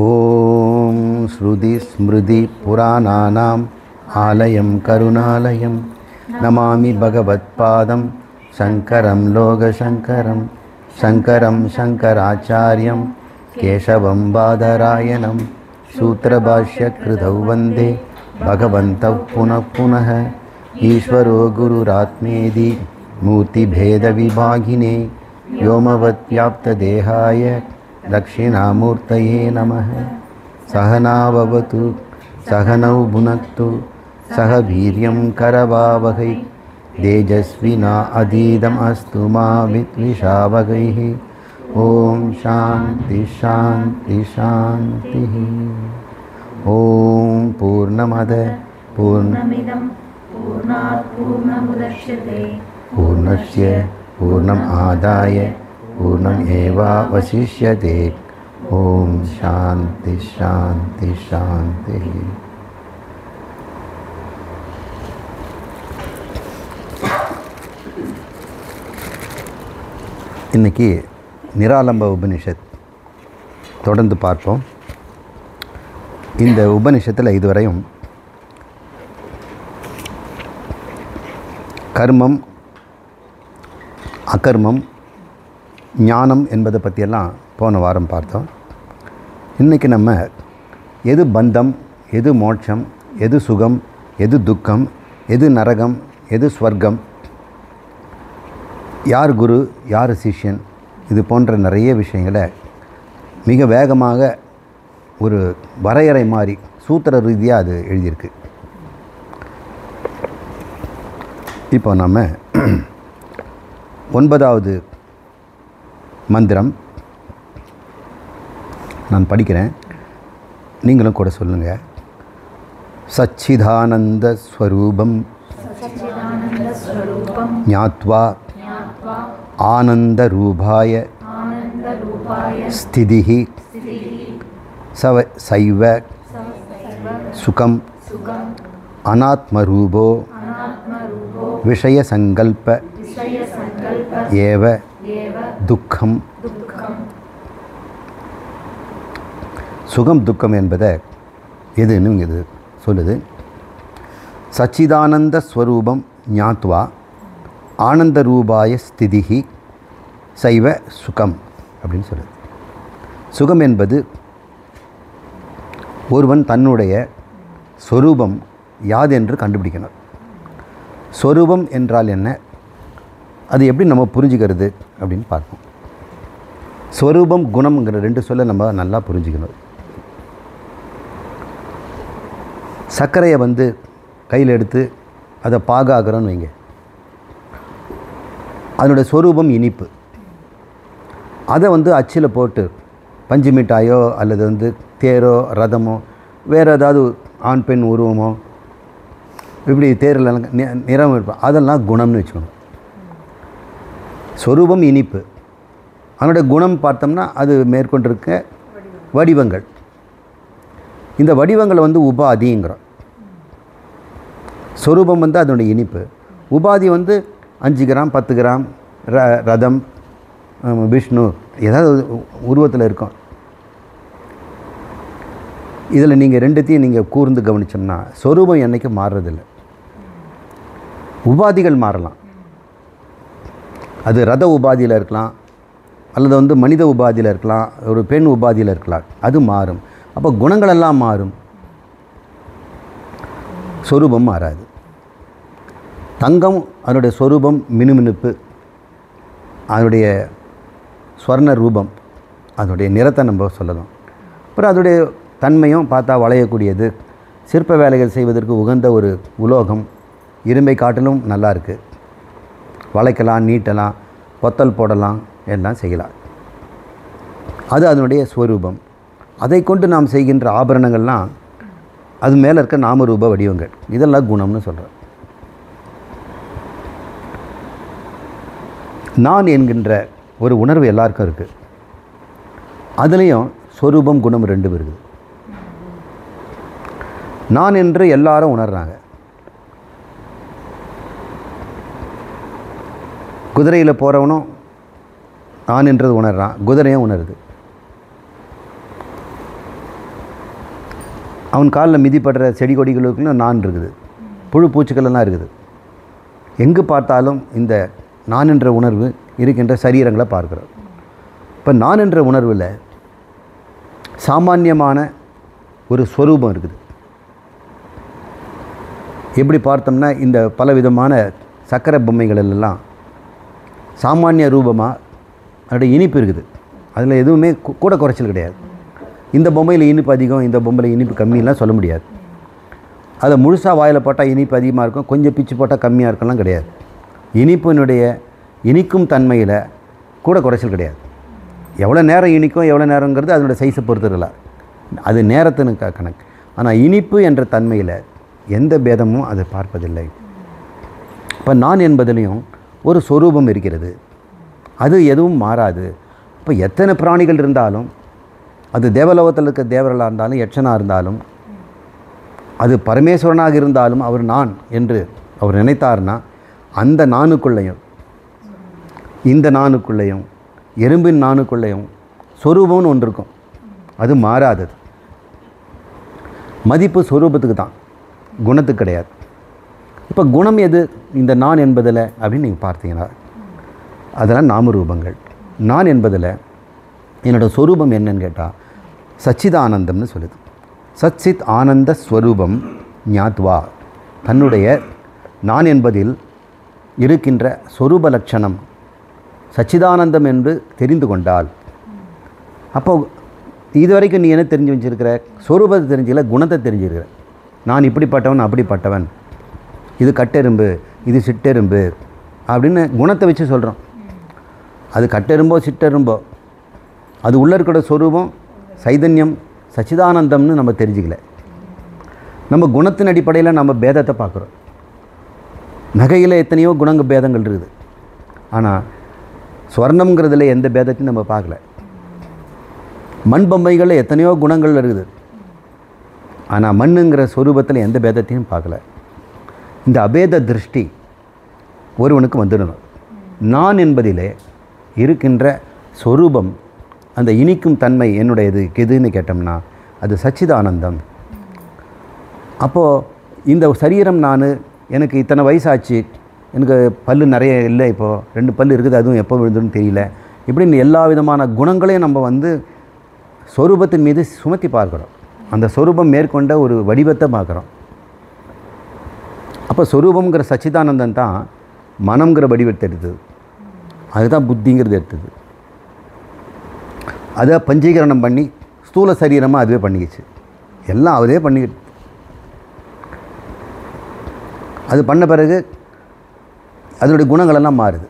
ஓம் ஸ்ருதி ஸ்மிருதி புராணானாம் ஆலயம் கருணாலயம் நமாமி பகவத்பாதம் சங்கரம் லோகசங்கரம் சங்கரம் சங்கராச்சாரியம் கேசவம் பாதராயணம் சூத்திரபாஷ்ய கிருதௌ வந்தே பகவந்தௌ புனః புனः ஈஸ்வரோ குருராத்மேதி மூர்த்திபேத விபாகினே வ்யோமவத் வியாப்த தேகாய दक्षिणामूर्तये नमः। सहनाववतु सहनौ भुनक्तु सह वीर्यं करवावहै तेजस्विना अधीदम् अस्तु मा विद्विषावहैः। ॐ शान्ति शान्ति शान्तिः। ॐ पूर्णमद पूर्णमिदं पूर्णात् पूर्णमुदच्यते पूर्णस्य पूर्णम् आदाय पूर्णमेवावशिष्यते। ओम शांति शांति शांति। இன்னைக்கு நிராலம்ப உபனிஷத் தொடர்ந்து பார்ப்போம். இந்த உபனிஷத்தில் இதுவரையும் கர்மம், அகர்மம், ஞானம் என்பதை பற்றியெல்லாம் போன வாரம் பார்த்தோம். இன்றைக்கி நம்ம எது பந்தம், எது மோட்சம், எது சுகம், எது துக்கம், எது நரகம், எது ஸ்வர்க்கம், யார் குரு, யார் சிஷ்யன், இது போன்ற நிறைய விஷயங்களை மிக வேகமாக ஒரு வரையறை மாதிரி சூத்திர ரீதியாக அது எழுதியிருக்கு. இப்போ நம்ம 9வது மந்திரம் நான் படிக்கிறேன், நீங்களும் கூட சொல்லுங்கள். சச்சிதானந்த ஸ்வரூபம் ஞாத்வா ஆனந்த ரூபாய ஸ்திதிஹி சைவ சுகம் அநாத்மரூபோ விஷய சங்கல்ப ஏவ துக்கம். சுகம் துக்கம் என்பதை எதுன்னு இது சொல்லுது. சச்சிதானந்த ஸ்வரூபம் ஞாத்வா ஆனந்த ரூபாய ஸ்திதிஹி சைவ சுகம் அப்படின்னு சொல்லுது. சுகம் என்பது ஒருவன் தன்னுடைய ஸ்வரூபம் யாதென்று கண்டுபிடிக்கணும். ஸ்வரூபம் என்றால் என்ன, அது எப்படி நம்ம புரிஞ்சுக்கிறது அப்படின்னு பார்ப்போம். ஸ்வரூபம், குணம்ங்கிற ரெண்டு சொல்ல நம்ம நல்லா புரிஞ்சுக்கணும். சர்க்கரையை கையில் எடுத்து அதை பாகாகிறோன்னு வைங்க, அதனுடைய ஸ்வரூபம் இனிப்பு. அதை அச்சில் போட்டு பஞ்சு மிட்டாயோ அல்லது தேரோ ரதமோ வேறு ஏதாவது ஆண் பெண் உருவமோ இப்படி தேரில் நிறம் இருப்போம், அதெல்லாம் குணம்னு வச்சுக்கணும். ஸ்வரூபம் இனிப்பு, அதனுடைய குணம் பார்த்தோம்னா அது மேற்கொண்டிருக்க வடிவங்கள். இந்த வடிவங்களை உபாதிங்கிறோம். ஸ்வரூபம் அதனுடைய இனிப்பு, உபாதி 5 கிராம் 10 கிராம் ரதம், விஷ்ணு ஏதாவது உருவத்தில் இருக்கும். இதில் நீங்கள் ரெண்டுத்தையும் நீங்கள் கூர்ந்து கவனிச்சோம்னா ஸ்வரூபம் என்றைக்கும் மாறுறதில்லை. உபாதிகள் மாறலாம், அது ரத உபாதியில் இருக்கலாம், அல்லது மனித உபாதியில் இருக்கலாம், ஒரு பெண் உபாதியில் இருக்கலாம், அது மாறும். அப்போ குணங்களெல்லாம் மாறும், ஸ்வரூபம் மாறாது. தங்கம் அதனுடைய ஸ்வரூபம் மினுமினுப்பு, அதனுடைய ஸ்வர்ண ரூபம், அதனுடைய நிறத்தை நம்ம சொல்லலாம். அப்புறம் அதனுடைய தன்மையும் பார்த்தா வளையக்கூடியது, சிற்ப வேலைகள் செய்வதற்கு உகந்த ஒரு உலோகம், இரும்பை காட்டிலும் நல்லா இருக்குது, வளைக்கலாம், நீட்டலாம், கொத்தல் போடலாம், எல்லாம் செய்யலாம். அது அதனுடைய ஸ்வரூபம். அதை கொண்டு நாம் செய்கின்ற ஆபரணங்கள்லாம் அது மேலே இருக்க நாமரூப வடிவங்கள், இதெல்லாம் குணம்னு சொல்கிறேன். நான் என்கின்ற ஒரு உணர்வு எல்லாருக்கும் இருக்குது, அதுலேயும் ஸ்வரூபம் குணம் ரெண்டு இருக்குது. நான் என்று எல்லாரும் உணர்றாங்க. குதிரையில் போகிறவனும் நான் என்றது உணர்றான், குதிரையும் உணருது. அவன் காலில் மிதிப்படுற செடி கொடிகளுக்குன்னு நான் இருக்குது, புழு பூச்சிகளெல்லாம் இருக்குது. எங்கு பார்த்தாலும் இந்த நான் என்ற உணர்வு இருக்கின்ற சரீரங்களை பார்க்குறோம். இப்போ நான் என்ற உணர்வில் சாமானியமான ஒரு ஸ்வரூபம் இருக்குது. எப்படி பார்த்தோம்னா இந்த பலவிதமான சக்கரை பொம்மைகள் எல்லாம் சாமானிய ரூபமாக அதோடைய இனிப்பு இருக்குது. அதில் எதுவுமே கூட குறைச்சல் கிடையாது. இந்த பொம்மையில் இனிப்பு அதிகம், இந்த பொம்மையில் இனிப்பு கம்மியெல்லாம் சொல்ல முடியாது. அதை முழுசாக வாயில் போட்டால் இனிப்பு அதிகமாக இருக்கும், கொஞ்சம் பிச்சு போட்டால் கம்மியாக இருக்கலாம் கிடையாது. இனிப்பினுடைய இனிக்கும் தன்மையில் கூட குறைச்சல் கிடையாது. எவ்வளோ நேரம் இனிக்கும் எவ்வளோ நேரங்கிறது அதனுடைய சைஸை பொறுத்துடல, அது நேரத்தினுக்கு கணக்கு. ஆனால் இனிப்பு என்ற தன்மையில் எந்த பேதமும் அதை பார்ப்பதில்லை. இப்போ நான் என்பதிலையும் ஒரு சொரூபம் இருக்கிறது, அது எதுவும் மாறாது. இப்போ எத்தனை பிராணிகள் இருந்தாலும், அது தேவலோகத்தில் இருக்க தேவர்களாக இருந்தாலும் யட்சனாக இருந்தாலும், அது பரமேஸ்வரனாக இருந்தாலும், அவர் நான் என்று அவர் நினைத்தார்னா அந்த நானுக்குள்ளேயும் இந்த நானுக்குள்ளேயும் எறும்பின் நானுக்குள்ளேயும் சொரூபம்னு ஒன்று இருக்கும், அது மாறாதது. மதிப்பு சொரூபத்துக்கு தான், குணத்துக்கு கிடையாது. இப்போ குணம் எது இந்த நான் என்பதில் அப்படின்னு நீங்கள் பார்த்தீங்கன்னா அதெல்லாம் நாமரூபங்கள். நான் என்பதில் என்னோடய சொரூபம் என்னன்னு கேட்டால் சச்சிதானந்தம்னு சொல்லுது. சச்சித் ஆனந்த ஸ்வரூபம் ஞாத்வா, தன்னுடைய நான் என்பதில் இருக்கின்ற சொரூப லட்சணம் சச்சிதானந்தம் என்று தெரிந்து கொண்டால், அப்போது இதுவரைக்கும் நீ என்ன தெரிஞ்சு வச்சுருக்கிற? சொரூபத்தை தெரிஞ்சிக்கல, குணத்தை தெரிஞ்சிருக்கிற. நான் இப்படிப்பட்டவன் அப்படிப்பட்டவன், இது கட்டெரும்பு இது சிட்டெரும்பு அப்படின்னு குணத்தை வச்சு சொல்கிறோம். அது கட்டெரும்போ சிட்டெரும்போ, அது உள்ளே இருக்கிற சொரூபம் சைதன்யம் சச்சிதானந்தம்னு நம்ம தெரிஞ்சுக்கல. நம்ம குணத்தின் அடிப்படையில் நம்ம பேதத்தை பார்க்குறோம். நகையில் எத்தனையோ குணங்க பேதங்கள் இருக்குது, ஆனால் ஸ்வர்ணம்ங்கிறதுல எந்த பேதத்தையும் நம்ம பார்க்கல. மண் பொம்மைகளில் எத்தனையோ குணங்கள் இருக்குது, ஆனால் மண்ணுங்கிற சொரூபத்தில் எந்த பேதத்தையும் பார்க்கல. இந்த அபேத திருஷ்டி ஒருவனுக்கு வந்துடணும். நான் என்பதிலே இருக்கின்ற சொரூபம், அந்த இனிக்கும் தன்மை என்னுடையது எதுன்னு கேட்டோம்னா அது சச்சிதானந்தம். அப்போது இந்த சரீரம் நான், எனக்கு இத்தனை வயசாச்சு, எனக்கு பல்லு நிறைய இல்லை, இப்போது 2 பல்லு இருக்குது, அதுவும் எப்போ விழுதுன்னு தெரியல, இப்படின்னு எல்லா விதமான குணங்களையும் நம்ம சொரூபத்தின் மீது சுமத்தி பார்க்குறோம். அந்த சொரூபம் மேற்கொண்ட ஒரு வடிவத்தை பார்க்குறோம். அப்போ சொரூபங்கிற சச்சிதானந்தம் தான் மனம்ங்கிற வடிவத்தை எடுத்தது, அதுதான் புத்திங்கிறது எடுத்தது. அதை பஞ்சீகரணம் பண்ணி ஸ்தூல சரீரமாக அதுவே பண்ணிக்கிச்சு, எல்லாம் அதே பண்ணிக்கிட்டு. அது பண்ண பிறகு அதனுடைய குணங்களெல்லாம் மாறுது.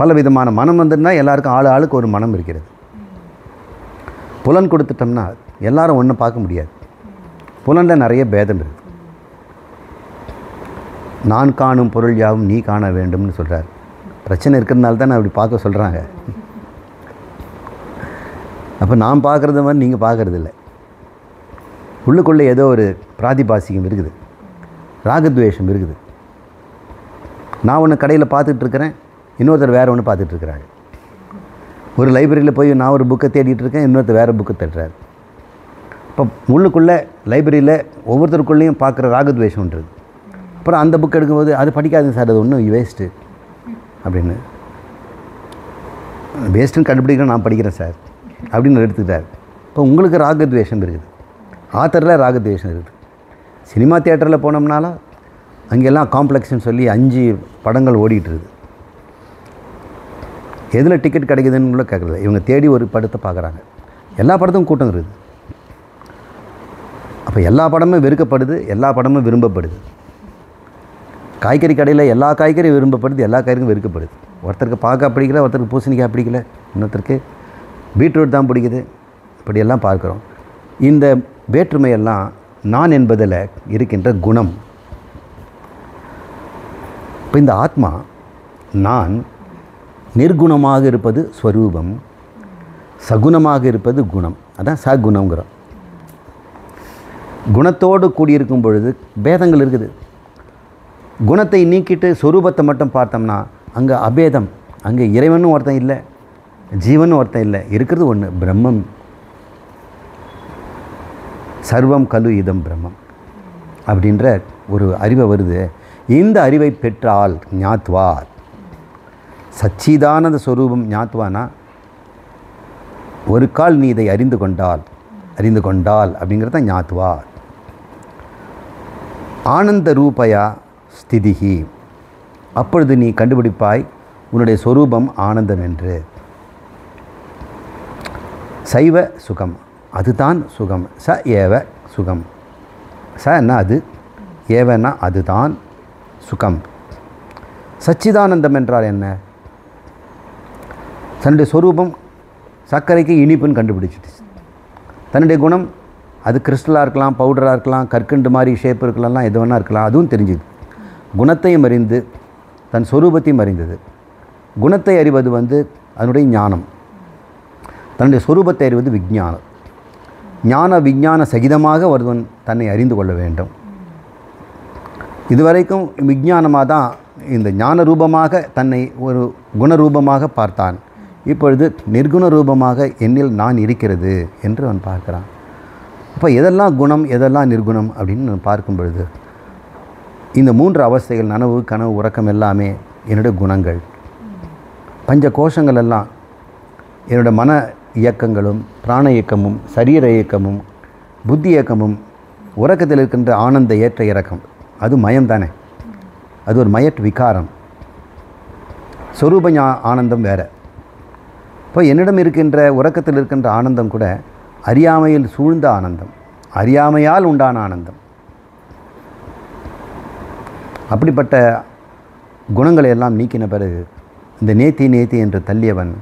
பல விதமான மனம் வந்துன்னா எல்லாருக்கும் ஆளுக்கு ஒரு மனம் இருக்கிறது. புலன் கொடுத்துட்டோம்னா எல்லாரும் ஒன்றும் பார்க்க முடியாது. புலனில் நிறைய பேதம் இருக்குது. நான் காணும் பொருள் யாவும் நீ காண வேண்டும்னு சொல்கிறார். பிரச்சனை இருக்கிறதுனால தான் அப்படி பார்க்க சொல்கிறாங்க. அப்போ நான் பார்க்குறது மாதிரி நீங்கள் பார்க்குறது இல்லை. உள்ளுக்குள்ளே ஏதோ ஒரு பிராதிபாசிகம் இருக்குது, ராகத்வேஷம் இருக்குது. நான் ஒன்று கடையில் பார்த்துட்ருக்கிறேன், இன்னொருத்தர் வேறு ஒன்று பார்த்துட்ருக்குறாங்க. ஒரு லைப்ரரியில் போய் நான் ஒரு புக்கை தேடிட்டு இருக்கேன், இன்னொருத்தர் வேறு புக்கை தேடுறாரு. இப்போ உள்ளுக்குள்ளே லைப்ரரியில் ஒவ்வொருத்தருக்குள்ளேயும் பார்க்குற ராகத்வேஷம்ன்றது. அப்புறம் அந்த புக் எடுக்கும்போது அது படிக்காதுங்க சார், அது ஒன்றும் வேஸ்ட்டு அப்படின்னு. வேஸ்ட்டுன்னு கண்டுபிடிக்கிற நான் படிக்கிறேன் சார் அப்படின்னு எடுத்துக்கிட்டார். இப்போ உங்களுக்கு ராகத்வேஷம் இருக்குது, ஆத்தரில் ராகத்வேஷம் இருக்குது. சினிமா தியேட்டரில் போனோம்னாலும் அங்கெல்லாம் காம்ப்ளெக்ஸ்ன்னு சொல்லி 5 படங்கள் ஓடிட்டுருக்குது. எதில் டிக்கெட் கிடைக்குதுன்னு கூட கேட்குறது. இவங்க தேடி ஒரு படத்தை பார்க்குறாங்க. எல்லா படத்துக்கும் கூட்டம் இருக்குது. அப்போ எல்லா படமும் வெறுக்கப்படுது, எல்லா படமும் விரும்பப்படுது. காய்கறி கடையில் எல்லா காய்கறியும் விரும்பப்படுது, எல்லா காய்கறியும் வெறுக்கப்படுது. ஒருத்தருக்கு பார்க்க பிடிக்கல, ஒருத்தருக்கு பூசணிக்காய் பிடிக்கல, இன்னொருத்தருக்கு பீட்ரூட் தான் பிடிக்குது. இப்படியெல்லாம் பார்க்குறோம். இந்த வேற்றுமையெல்லாம் நான் என்பதில் இருக்கின்ற குணம். இப்போ இந்த ஆத்மா நான் நிர்குணமாக இருப்பது ஸ்வரூபம், சகுணமாக இருப்பது குணம். அதான் சகுணங்கிறோம். குணத்தோடு கூடியிருக்கும் பொழுது பேதங்கள் இருக்குது. குணத்தை நீக்கிட்டு சொரூபத்தை மட்டும் பார்த்தோம்னா அங்கே அபேதம். அங்கே இறைவனும் ஒருத்தன் இல்லை, ஜீவனும் ஒருத்தன் இல்லை, இருக்கிறது ஒன்று பிரம்மம். சர்வம் கலு இதம் பிரம்மம் அப்படின்ற ஒரு அறிவை வருது. இந்த அறிவை பெற்றால் ஞாத்வா, சச்சிதானந்த ஸ்வரூபம் ஞாத்வானா ஒரு கால் நீ இதை அறிந்து கொண்டால் அப்படிங்கிறது தான் ஞாத்வா. ஆனந்த ரூபயா ஸ்திதிஹி, அப்பொழுது நீ கண்டுபிடிப்பாய் உன்னுடைய சொரூபம் ஆனந்தம் என்று. சைவ சுகம், அதுதான் சுகம். ச ஏவ சுகம். சன்னா அது, ஏவனா அதுதான் சுகம். சச்சிதானந்தம் என்றால் என்ன? தன்னுடைய சொரூபம் சர்க்கரைக்கு இனிப்புன்னு கண்டுபிடிச்சிட்டு, தன்னுடைய குணம் அது கிறிஸ்டலாக இருக்கலாம், பவுடராக இருக்கலாம், கற்கண்டு மாதிரி ஷேப் இருக்கலாம், எது வேணா இருக்கலாம், அதுவும் தெரிஞ்சுது. குணத்தையும் அறிந்து தன் சொரூபத்தையும் அறிந்தது. குணத்தை அறிவது அதனுடைய ஞானம், தன்னுடைய சொரூபத்தை அறிவது விஞ்ஞானம். ஞான விஞ்ஞான சகிதமாக ஒருவன் தன்னை அறிந்து கொள்ள வேண்டும். இதுவரைக்கும் விஞ்ஞானமாக தான் இந்த ஞான ரூபமாக தன்னை ஒரு குணரூபமாக பார்த்தான். இப்பொழுது நிர்குண ரூபமாக என்னில் நான் இருக்கிறது என்று அவன் பார்க்கிறான். அப்போ எதெல்லாம் குணம் எதெல்லாம் நிர்குணம் அப்படின்னு நான் பார்க்கும் பொழுது இந்த 3 அவஸ்தைகள், நனவு கனவு உறக்கம் எல்லாமே என்னுடைய குணங்கள். பஞ்ச கோஷங்கள் எல்லாம் என்னுடைய மன இயக்கங்களும், பிராண இயக்கமும், சரீர இயக்கமும், புத்தி இயக்கமும், உறக்கத்தில் இருக்கின்ற ஆனந்த ஏற்ற இறக்கம், அது மயம் தானே, அது ஒரு மயட் விகாரம். சொரூப ஆனந்தம் வேறு. இப்போ என்னிடம் இருக்கின்ற உறக்கத்தில் இருக்கின்ற ஆனந்தம் கூட அறியாமையில் சூழ்ந்த ஆனந்தம், அறியாமையால் உண்டான ஆனந்தம். அப்படிப்பட்ட குணங்களை எல்லாம் நீக்கின பிறகு இந்த நேத்தி என்று தள்ளியவன்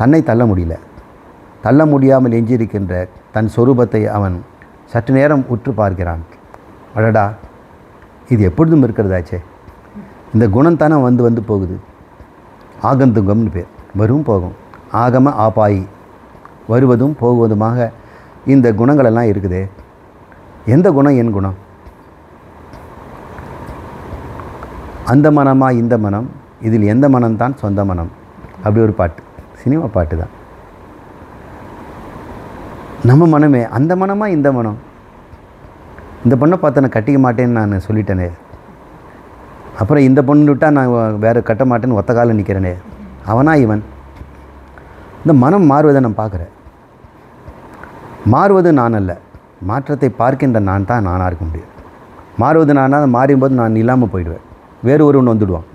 தன்னை தள்ள முடியல. தள்ள முடியாமல் எஞ்சியிருக்கின்ற தன் சொரூபத்தை அவன் சற்று நேரம் உற்று பார்க்கிறான். அடடா, இது எப்பொழுதும் இருக்கிறதாச்சே, இந்த குணம் தானே வந்து போகுது. ஆகந்துகம்னு பேர், வரும் போகும். ஆகம ஆபாயி, வருவதும் போகுவதுமாக இந்த குணங்களெல்லாம் இருக்குதே. எந்த குணம் என் குணம்? அந்த மனமா இந்த மனம், இதில் எந்த மனம்தான் சொந்த மனம்? அப்படி ஒரு பாட்டு, சினிமா பாட்டு தான். நம்ம மனமே அந்த மனமா இந்த மனம்? இந்த பொண்ணை பார்த்து நான் கட்டிக்க மாட்டேன்னு நான் சொல்லிட்டேனே, அப்புறம் இந்த பொண்ணு விட்டால் நான் வேறு கட்ட மாட்டேன்னு ஒத்த காலில் நிற்கிறேனே, அவனா இவன்? இந்த மனம் மாறுவதை நான் பார்க்குறேன். மாறுவது நான் அல்ல, மாற்றத்தை பார்க்கின்ற நான் தான் நானாக இருக்க முடியும். மாறுவது நானாக மாறும்போது நான் இல்லாமல் போயிடுவேன், வேறு ஒருவன் வந்துடுவான்.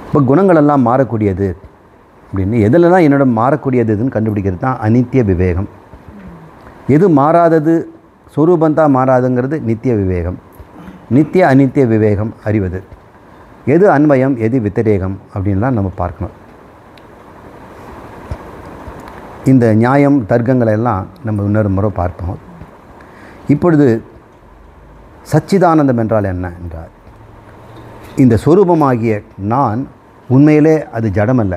இப்போ குணங்களெல்லாம் மாறக்கூடியது அப்படின்னு எதிலெல்லாம் என்னோட மாறக்கூடியதுன்னு கண்டுபிடிக்கிறது தான் அநித்திய விவேகம். எது மாறாதது, சொரூபந்தான் மாறாதுங்கிறது நித்திய விவேகம். நித்திய அநித்திய விவேகம் அறிவது. எது அன்வயம் எது வித்திரேகம் அப்படின்லாம் நம்ம பார்க்கணும். இந்த நியாயம் தர்க்கங்களை எல்லாம் நம்ம இன்னொரு முறை பார்ப்போம். இப்பொழுது சச்சிதானந்தம் என்றால் என்ன என்றால், இந்த சொரூபமாகிய நான் உண்மையிலே அது ஜடமல்ல.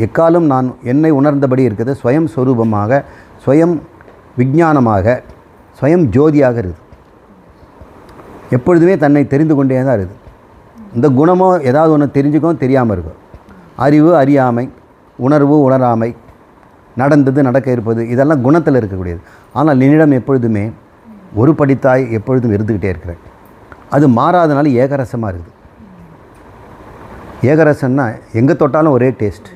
எக்காலும் நான் என்னை உணர்ந்தபடி இருக்கிறது ஸ்வயம் சொரூபமாக, ஸ்வயம் விஞ்ஞானமாக, ஸ்வயம் ஜோதியாக இருக்குது. எப்பொழுதுமே தன்னை தெரிந்து கொண்டே தான் இருக்குது. இந்த குணமோ ஏதாவது ஒன்று தெரிஞ்சுக்கவும் தெரியாமல் இருக்கும். அறிவு அறியாமை, உணர்வு உணராமை, நடந்தது நடக்க இருப்பது, இதெல்லாம் குணத்தில் இருக்கக்கூடியது. ஆனால் என்னிடம் எப்பொழுதுமே ஒரு படித்தாய் எப்பொழுதும் இருந்துக்கிட்டே இருக்கிறேன். அது மாறாதனால ஏகரசமாக இருக்குது. ஏகரசம்னா எங்கே தொட்டாலும் ஒரே டேஸ்ட்.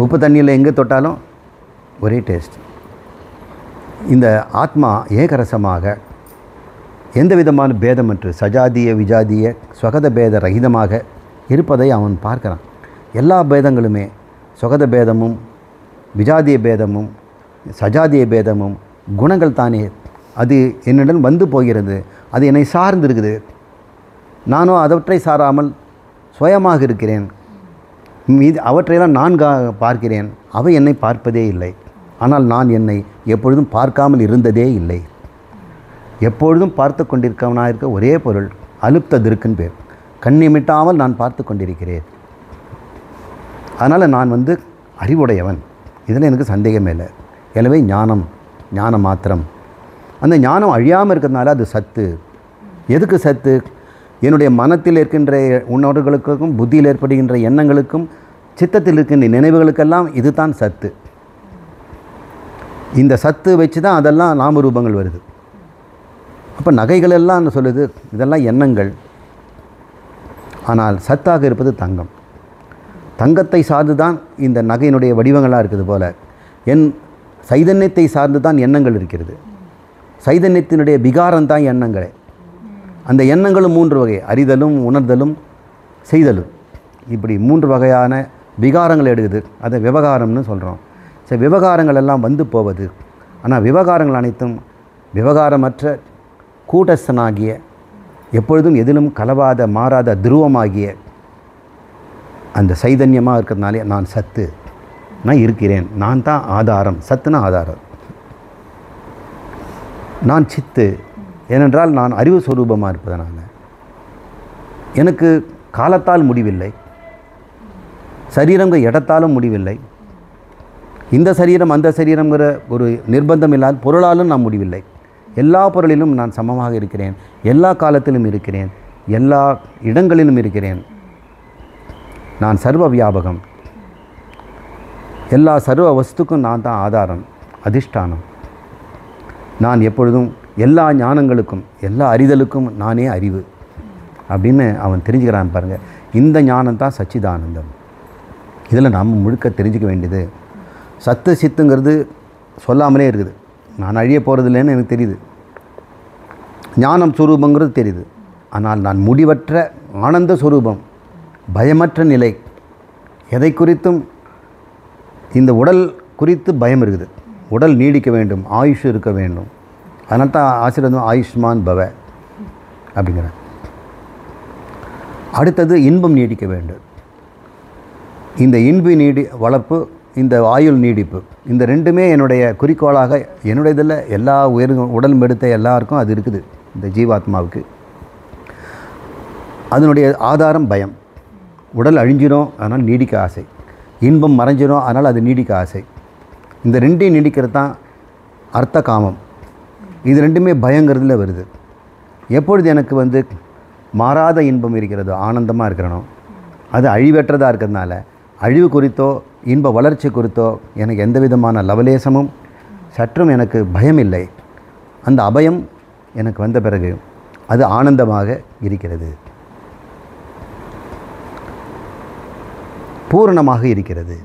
உப்பு தண்ணியில் எங்கே தொட்டாலும் ஒரே டேஸ்ட். இந்த ஆத்மா ஏகரசமாக எந்த விதமான பேதமற்று சஜாதிய விஜாதிய ஸ்வகத பேத ரகிதமாக இருப்பதை அவன் பார்க்கிறான். எல்லா பேதங்களுமே ஸ்வகத பேதமும் விஜாதிய பேதமும் சஜாதிய பேதமும் குணங்கள் தானே. அது என்னிடம் வந்து போகிறது, அது என்னை சார்ந்து இருக்குது. நானும் அவற்றை சாராமல் சுயமாக இருக்கிறேன். மீது அவற்றையெல்லாம் நான் பார்க்கிறேன், அவை என்னை பார்ப்பதே இல்லை. ஆனால் நான் என்னை எப்பொழுதும் பார்க்காமல் இருந்ததே இல்லை. எப்பொழுதும் பார்த்து கொண்டிருக்கவனாக இருக்க ஒரே பொருள் அலுப்த திருக்குன்னு பேர். கண்ணிமிட்டாமல் நான் பார்த்து கொண்டிருக்கிறேன். அதனால் நான் அறிவுடையவன், இதில் எனக்கு சந்தேகமே இல்லை. எனவே ஞானம் மாத்திரம். அந்த ஞானம் அழியாமல் இருக்கிறதுனால அது சத்து. எதுக்கு சத்து? என்னுடைய மனத்தில் இருக்கின்ற உணர்வுகளுக்கும் புத்தியில் ஏற்படுகின்ற எண்ணங்களுக்கும் சித்தத்தில் இருக்கின்ற நினைவுகளுக்கெல்லாம் இதுதான் சத்து. இந்த சத்து வச்சு தான் அதெல்லாம் நாம ரூபங்கள் வருது. அப்போ நகைகள் எல்லாம் சொல்லுது இதெல்லாம் எண்ணங்கள். ஆனால் சத்தாக இருப்பது தங்கம். தங்கத்தை சார்ந்து தான் இந்த நகையினுடைய வடிவங்களாக இருக்குது போல் என் சைதன்யத்தை சார்ந்து தான் எண்ணங்கள் இருக்கிறது. சைதன்யத்தினுடைய விகாரம் தான் எண்ணங்களே. அந்த எண்ணங்களும் 3 வகை, அறிதலும் உணர்தலும் செய்தலும், இப்படி 3 வகையான விகாரங்கள் எடுக்குது. அதை விவகாரம்னு சொல்கிறோம். சரி, விவகாரங்கள் எல்லாம் வந்து போவது. ஆனால் விவகாரங்கள் அனைத்தும் விவகாரமற்ற கூட்டஸ்தனாகிய எப்பொழுதும் எதிலும் கலவாத மாறாத துருவமாகிய அந்த சைதன்யமாக இருக்கிறதுனாலே நான் சத்து, நான் இருக்கிறேன், நான் தான் ஆதாரம். சத்துனா ஆதாரம். நான் சித்து, ஏனென்றால் நான் அறிவு ஸ்வரூபமாக இருப்பதனால எனக்கு காலத்தால் முடிவில்லை, சரீரங்கள் இடத்தாலும் முடிவில்லை, இந்த சரீரம் அந்த சரீரங்கிற ஒரு நிர்பந்தம் இல்லாத பொருளாலும் நான் முடிவில்லை. எல்லா பொருளிலும் நான் சமமாக இருக்கிறேன், எல்லா காலத்திலும் இருக்கிறேன், எல்லா இடங்களிலும் இருக்கிறேன். நான் சர்வ வியாபகம். எல்லா சர்வ வஸ்துக்கும் நான் தான் ஆதாரம், அதிஷ்டானம். நான் எப்பொழுதும் எல்லா ஞானங்களுக்கும் எல்லா அறிதலுக்கும் நானே அறிவு அப்படின்னு அவன் தெரிஞ்சுக்கிறான் பாருங்கள். இந்த ஞானம் தான் சச்சிதானந்தம். இதில் நாம் முழுக்க தெரிஞ்சிக்க வேண்டியது சத்து சித்துங்கிறது சொல்லாமலே இருக்குது. நான் அழிய போகிறதில்லைன்னு எனக்கு தெரியுது. ஞானம் சுரூபங்கிறது தெரியுது. ஆனால் நான் முடிவற்ற ஆனந்த சுரூபம், பயமற்ற நிலை. எதை குறித்தும் இந்த உடல் குறித்து பயம் இருக்குது. உடல் நீடிக்க வேண்டும், ஆயுஷ் இருக்க வேண்டும். அதனால தான் ஆசீர்வாதம் ஆயுஷ்மான் பவ அப்படிங்கிறார். அடுத்தது இன்பம் நீடிக்க வேண்டும். இந்த இன்பு வளர்ப்பு, இந்த ஆயுள் நீடிப்பு, இந்த ரெண்டுமே என்னுடைய குறிக்கோளாக, என்னுடைய இதில் எல்லா உடல் மெடுத்த எல்லாருக்கும் அது இருக்குது. இந்த ஜீவாத்மாவுக்கு அதனுடைய ஆதாரம் பயம். உடல் அழிஞ்சிரும், அதனால் நீடிக்க ஆசை. இன்பம் மறைஞ்சிரும், அதனால் அது நீடிக்க ஆசை. இந்த ரெண்டையும் நீடிக்கிறது தான் அர்த்த காமம். இது ரெண்டுமே பயங்கிறதுல வருது. எப்பொழுது எனக்கு மாறாத இன்பம் இருக்கிறதோ, ஆனந்தமாக இருக்கிறனோ, அது அழிவற்றதாக இருக்கிறதுனால அழிவு குறித்தோ இன்ப வளர்ச்சி குறித்தோ எனக்கு எந்த விதமான லவலேசமும் சற்றும் எனக்கு பயம் இல்லை. அந்த அபயம் எனக்கு வந்த பிறகு அது ஆனந்தமாக இருக்கிறது, பூரணமாக இருக்கிறது.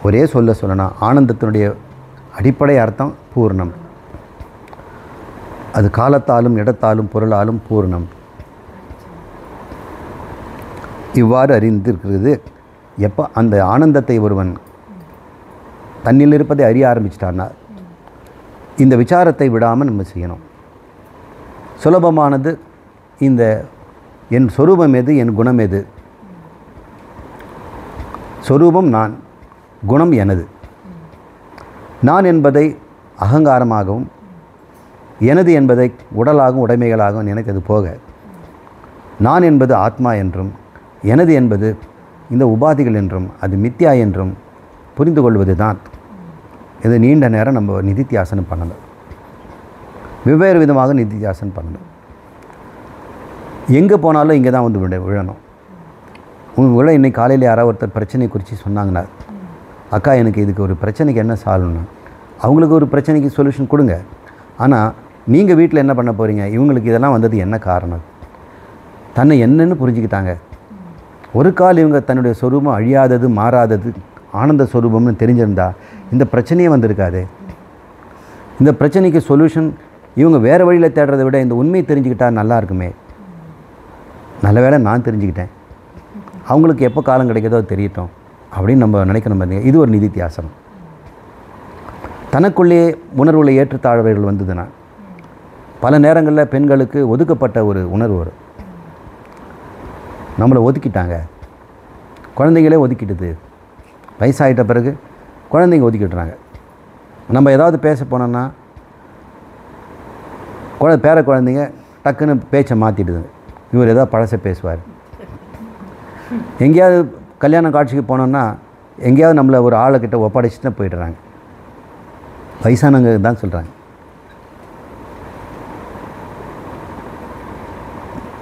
ஒரே சொல்லனா ஆனந்தத்தினுடைய அடிப்படை அர்த்தம் பூர்ணம். அது காலத்தாலும் இடத்தாலும் பொருளாலும் பூர்ணம். இவ்வாறு அறிந்திருக்கிறது. எப்போ அந்த ஆனந்தத்தை ஒருவன் தன்னில் இருப்பதை அறிய ஆரம்பிச்சிட்டான்னா இந்த விசாரத்தை விடாமல் நம்ம செய்யணும். சுலபமானது இந்த என் சொரூபம் எது, என் குணம் எது. சொரூபம் நான், குணம் எனது. நான் என்பதை அகங்காரமாகவும் எனது என்பதை உடலாகவும் உடைமைகளாகவும் நினைத்தது போக, நான் என்பது ஆத்மா என்றும் எனது என்பது இந்த உபாதிகள் என்றும் அது மித்யா என்றும் புரிந்து கொள்வது தான். இது நீண்ட நேரம் நம்ம நிதித்தியாசனம் பண்ணணும். வெவ்வேறு விதமாக நிதித்தியாசனம் பண்ணணும். எங்கே போனாலும் இங்கே தான் விழணும். உங்களை இன்றைக்கி காலையில் யாராவது ஒருத்தர் பிரச்சனை குறித்து சொன்னாங்கன்னா, அக்கா எனக்கு இதுக்கு ஒரு பிரச்சனைக்கு என்ன சால்வ்னா, அவங்களுக்கு ஒரு பிரச்சனைக்கு சொல்யூஷன் கொடுங்க. ஆனால் நீங்கள் வீட்டில் என்ன பண்ண போகிறீங்க, இவங்களுக்கு இதெல்லாம் வந்தது என்ன காரணம், தன்னை என்னன்னு புரிஞ்சுக்கிட்டாங்க. ஒரு கால் இவங்க தன்னுடைய சொரூபம் அழியாதது, மாறாதது, ஆனந்த சொரூபம்னு தெரிஞ்சிருந்தா இந்த பிரச்சனையே வந்திருக்காது. இந்த பிரச்சனைக்கு சொல்யூஷன் இவங்க வேறு வழியில் தேடுறதை விட இந்த உண்மையை தெரிஞ்சுக்கிட்டா நல்லா இருக்குமே. நல்ல வேளை நான் தெரிஞ்சுக்கிட்டேன், அவங்களுக்கு எப்போ காலம் கிடைக்கிறதோ தெரியட்டும் அப்படின்னு நம்ம நினைக்கணும். பார்த்தீங்க, இது ஒரு நிதித்தியாசனம். தனக்குள்ளே உணர்வுகளை ஏற்றுத்தாழ்வுகள் வந்ததுன்னா பல நேரங்களில் பெண்களுக்கு ஒதுக்கப்பட்ட ஒரு உணர்வு வரும். நம்மளை ஒதுக்கிட்டாங்க, குழந்தைங்களே ஒதுக்கிட்டுது, வயசாகிட்ட பிறகு குழந்தைங்க ஒதுக்கிட்டுறாங்க. நம்ம ஏதாவது பேச போனோன்னா பேர குழந்தைங்க டக்குன்னு பேச்சை மாற்றிடுது. இவர் ஏதாவது பழசை பேசுவார். எங்கேயாவது கல்யாண காட்சிக்கு போனோன்னா எங்கேயாவது நம்மளை ஒரு ஆளுக்கிட்ட ஒப்படைச்சிட்டு போயிடுறாங்க. வயசானவங்க தான் சொல்கிறாங்க.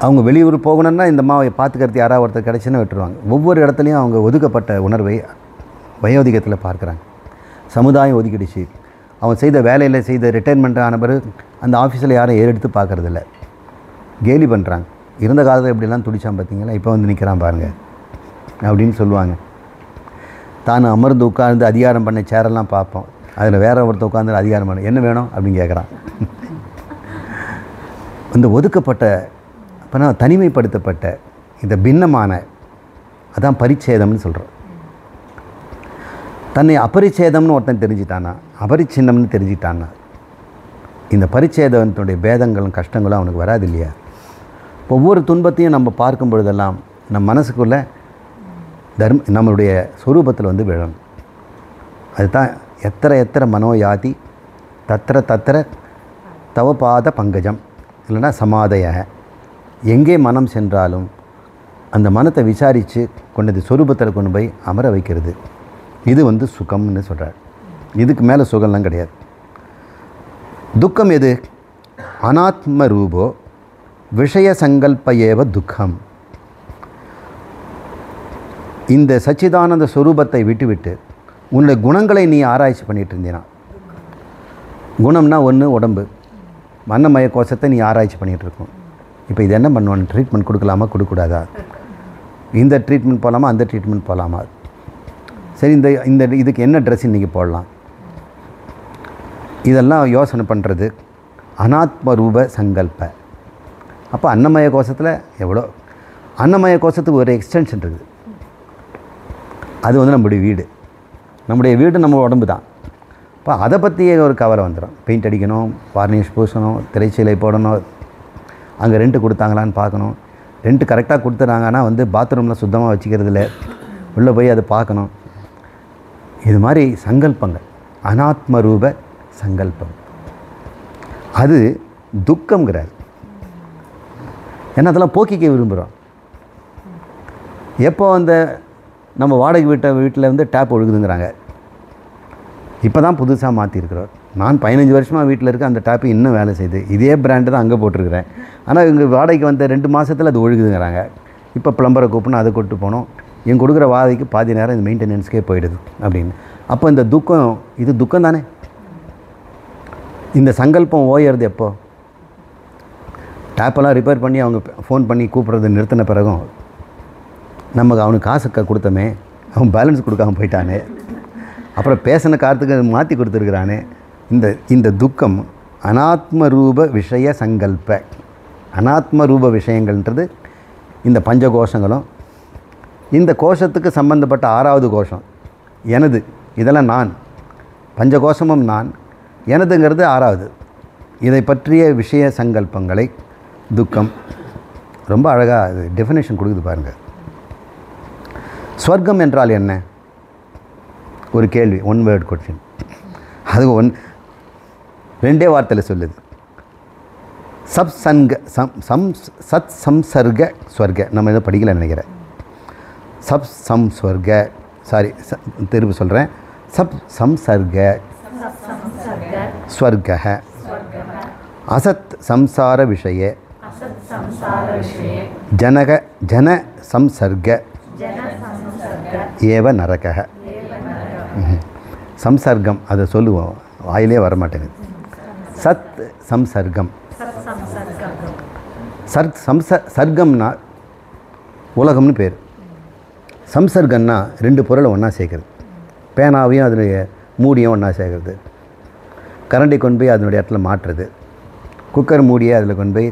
அவங்க வெளியூர் போகணுன்னா இந்த மாவை பார்த்துக்கிறது யாராவது ஒருத்தர் கிடச்சின்னு விட்டுருவாங்க. ஒவ்வொரு இடத்துலையும் அவங்க ஒதுக்கப்பட்ட உணர்வை வயோதிகத்தில் பார்க்குறாங்க. சமுதாயம் ஒதுக்கிடுச்சு, அவன் செய்த வேலையில் செய்த ரிட்டைர்மெண்ட் ஆன பிறகு அந்த ஆஃபீஸில் யாரும் ஏறெடுத்து பார்க்குறதில்ல, கேலி பண்ணுறாங்க. இருந்த காலத்தில் எப்படிலாம் துடிச்சான் பார்த்தீங்களா, இப்போ வந்து நிற்கிறான் பாருங்கள் அப்படின்னு சொல்லுவாங்க. தான் அமர்ந்து உட்கார்ந்து அதிகாரம் பண்ண சேரெல்லாம் பார்ப்போம், அதில் வேற ஒருத்தர் உட்காந்து அதிகாரம் பண்ண என்ன வேணும் அப்படின்னு கேட்குறான். இந்த ஒதுக்கப்பட்ட அப்போனா தனிமைப்படுத்தப்பட்ட இந்த பின்னமான அதான் பரிச்சேதம்னு சொல்கிறோம். தன்னை அபரிச்சேதம்னு ஒருத்தன் தெரிஞ்சிட்டானா, அபரிச்சின்னம்னு தெரிஞ்சிட்டான்னா இந்த பரிச்சேதத்தினுடைய பேதங்களும் கஷ்டங்களும் அவனுக்கு வராது இல்லையா. ஒவ்வொரு துன்பத்தையும் நம்ம பார்க்கும் பொழுதெல்லாம் நம் மனசுக்குள்ளே நம்மளுடைய ஸ்வரூபத்தில் வந்து விழணும். அதுதான் எத்திர மனோயாதி தத்திர தவபாத பங்கஜம் இல்லைன்னா சமாதய. எங்கே மனம் சென்றாலும் அந்த மனத்தை விசாரித்து கொண்டது ஸ்வரூபத்தில் கொண்டு போய் அமர வைக்கிறது. இது வந்து சுகம்னு சொல்கிறார். இதுக்கு மேலே சுகம்லாம் கிடையாது. துக்கம் எது? அனாத்ம ரூபோ விஷய சங்கல்ப ஏவ துக்கம். இந்த சச்சிதானந்த ஸ்வரூபத்தை விட்டுவிட்டு உன்னுடைய குணங்களை நீ ஆராய்ச்சி பண்ணிகிட்டு இருந்தீனா, குணம்னா ஒன்று உடம்பு, மன்னமய கோஷத்தை நீ ஆராய்ச்சி பண்ணிகிட்டு இருக்கணும். இப்போ இது என்ன பண்ணுவான், ட்ரீட்மெண்ட் கொடுக்கலாமா கொடுக்கூடாதா, இந்த ட்ரீட்மெண்ட் போகலாமா அந்த ட்ரீட்மெண்ட் போகலாமா, சரி இந்த இதுக்கு என்ன ட்ரெஸ் இன்றைக்கி போடலாம், இதெல்லாம் யோசனை பண்ணுறது அனாத்ம ரூப சங்கல்ப. அப்போ அன்னமய கோஷத்தில் எவ்வளோ, அன்னமய கோஷத்துக்கு ஒரு எக்ஸ்டென்ஷன் இருக்குது. அது வந்து நம்முடைய வீடு, நம்முடைய வீடு நம்ம உடம்பு தான். இப்போ அதை பற்றியே ஒரு கவலை வந்துடும். பெயிண்ட் அடிக்கணும், வார்னிஷ் பூசணும், திரைச்சீலை போடணும், அங்கே ரெண்ட்டு கொடுத்தாங்களான்னு பார்க்கணும். ரெண்ட்டு கரெக்டாக கொடுத்துறாங்கன்னா வந்து பாத்ரூமில் சுத்தமாக வச்சுக்கிறது இல்லை, உள்ளே போய் அதை பார்க்கணும். இது மாதிரி சங்கல்பங்கள் அனாத்ம ரூப சங்கல்பம், அது துக்கங்கிறார். ஏன்னா அதெல்லாம் போக்கிக்க விரும்புகிறோம். எப்போ அந்த நம்ம வாடகை வீட்டில் வந்து டேப் ஒழுகுதுங்கிறாங்க, இப்போ தான் புதுசாக மாற்றிருக்கிறோம். நான் 15 வருஷமாக வீட்டில் இருக்க, அந்த டேப்பு இன்னும் வேலை செய்யுது, இதே பிராண்டு தான் அங்கே போட்டிருக்கிறேன். ஆனால் இங்கே வாடகைக்கு வந்த 2 மாதத்தில் அது ஒழுகுதுங்கிறாங்க. இப்போ ப்ளம்பரை கூப்பிட்டு அதை கொண்டு போனோம், என் கொடுக்குற வாடகைக்கு பாதி நேரம் இந்த மெயின்டெனன்ஸ்க்கே போயிடுது அப்படின்னு. அப்போ இந்த துக்கம், இது துக்கம் தானே. இந்த சங்கல்பம் ஓயறது எப்போ, டேப்பெல்லாம் ரிப்பேர் பண்ணி அவங்க ஃபோன் பண்ணி கூப்பிட்றது நிறுத்தின பிறகும் நமக்கு அவனுக்கு காசு கொடுத்தமே, அவன் பேலன்ஸ் கொடுக்காம போயிட்டானே, அப்புறம் பேசின காலத்துக்கு மாற்றி கொடுத்துருக்குறானே. இந்த துக்கம் அனாத்ம ரூப விஷய சங்கல்ப. அனாத்ம ரூப விஷயங்கள்ன்றது இந்த பஞ்சகோஷங்களும், இந்த கோஷத்துக்கு சம்பந்தப்பட்ட 6வது கோஷம் எனது, இதெல்லாம் நான், பஞ்சகோஷமும் நான், எனதுங்கிறது 6வது. இதை பற்றிய விஷய சங்கல்பங்களை துக்கம். ரொம்ப அழகாக அது டெஃபினேஷன் கொடுக்குது பாருங்கள். ஸ்வர்க்கம் என்றால் என்ன? ஒரு கேள்வி, 1 வேர்ட் கொஸ்டின். அது 2 வார்த்தையில் சொல்லுது. சத் சம்சர்க ஸ்வர்க. நம்ம எதுவும் படிக்கல நினைக்கிறேன். சப் சம்ஸ்வர்க, சாரி திருப்பி சொல்கிறேன். சப் சம்சர்க ஸ்வர்க அசத் சம்சார விஷய ஜன சம்சர்க ஏவ நரக. சம்சர்க்கம் அதை சொல்லுவோம், வாயிலே வரமாட்டேங்குது. சத் சம்சர்க்கம். சர்க்கம்னா உலகம்னு பேர். சம்சர்க்கம்னா 2 பொருளை ஒன்றா சேர்க்குறது. பேனாவையும் அதனுடைய மூடியும் ஒன்றா சேர்க்குறது, கரண்டி கொண்டு போய் அதனுடைய இடத்துல மாட்டுறது, குக்கர் மூடியை அதில் கொண்டு போய்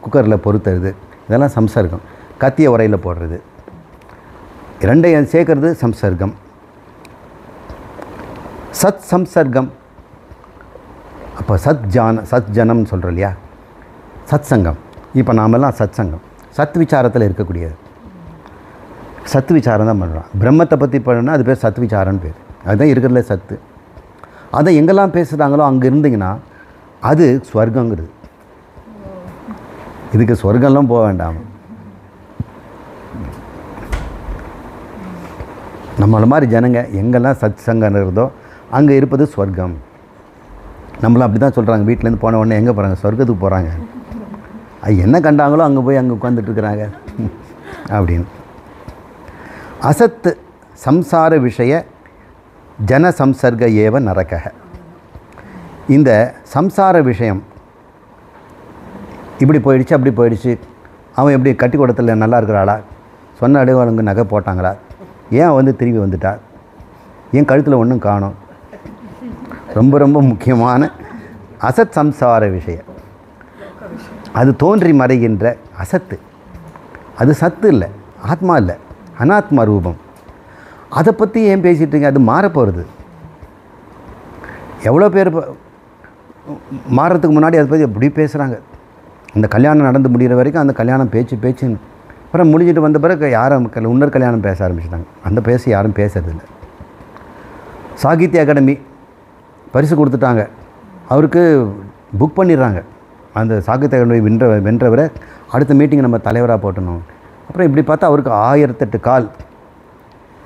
குக்கரில் பொறுத்துறது, இதெல்லாம் சம்சர்க்கம். கத்தியை உரையில் போடுறது, 2ஐயும் சேர்க்கறது சம்சர்க்கம். சத் சம்சர்க்கம். அப்போ சத் ஜனம்னு சொல்கிறோம் இல்லையா, சத் சங்கம். இப்போ நாமெல்லாம் சத் சங்கம், சத் விசாரத்தில் இருக்கக்கூடியது. சத் விசாரம் தான் பண்ணுறோம். பிரம்மத்தை பற்றி பண்ணணும்னா அது பேர் சத் விசாரம்னு பேர். அதுதான் இருக்கிறதுல சத்து. அதை எங்கெல்லாம் பேசுகிறாங்களோ அங்கே இருந்தீங்கன்னா அது ஸ்வர்க்கங்கிறது. இதுக்கு ஸ்வர்க்கம்லாம் போக வேண்டாம். நம்மள மாதிரி ஜனங்க எங்கெல்லாம் சத் சங்கம் இருந்தோ அங்கே இருப்பது ஸ்வர்க்கம். நம்மளாம் அப்படி தான் சொல்கிறாங்க. வீட்டிலேருந்து போன உடனே எங்கே போகிறாங்க, சொர்க்கத்துக்கு போகிறாங்க. அது என்ன கண்டாங்களோ அங்கே போய் அங்கே உட்காந்துட்ருக்குறாங்க அப்படின்னு. அசத் சம்சார விஷய ஜன சம்சர்க ஏவ நரக. இந்த சம்சார விஷயம் இப்படி போயிடுச்சு அப்படி போயிடுச்சு, அவன் எப்படி கட்டி கொடுத்தல நல்லா இருக்கிறாளா, சொன்ன அடைவாளுங்க நகை போட்டாங்களா, ஏன் வந்து திரும்பி வந்துட்டா, ஏன் கழுத்தில் ஒன்றும் காணோம். ரொம்ப ரொம்ப முக்கியமான அசத் சம்சார விஷயம். அது தோன்றி மறைகின்ற அசத்து. அது சத்து இல்லை, ஆத்மா இல்லை, அனாத்மா ரூபம். அதை பற்றி ஏன் பேசிகிட்ருங்க? அது மாறப்போகிறது. எவ்வளோ பேர் மாறுறதுக்கு முன்னாடி அதை பற்றி எப்படி பேசுகிறாங்க. இந்த கல்யாணம் நடந்து முடிகிற வரைக்கும் அந்த கல்யாணம் பேச்சுன்னு, அப்புறம் முடிஞ்சிட்டு வந்த பிறகு யாரும் இன்னொரு கல்யாணம் பேச ஆரம்பிச்சிட்டாங்க. அந்த பேசி யாரும் பேசுறதில்லை. சாகித்ய அகாடமி பரிசு கொடுத்துட்டாங்க, அவருக்கு புக் பண்ணிடுறாங்க. அந்த சாகித்ய அகாடமி வென்றவரை அடுத்த மீட்டிங் நம்ம தலைவராக போட்டணும். அப்புறம் இப்படி பார்த்தா அவருக்கு 1008 கால்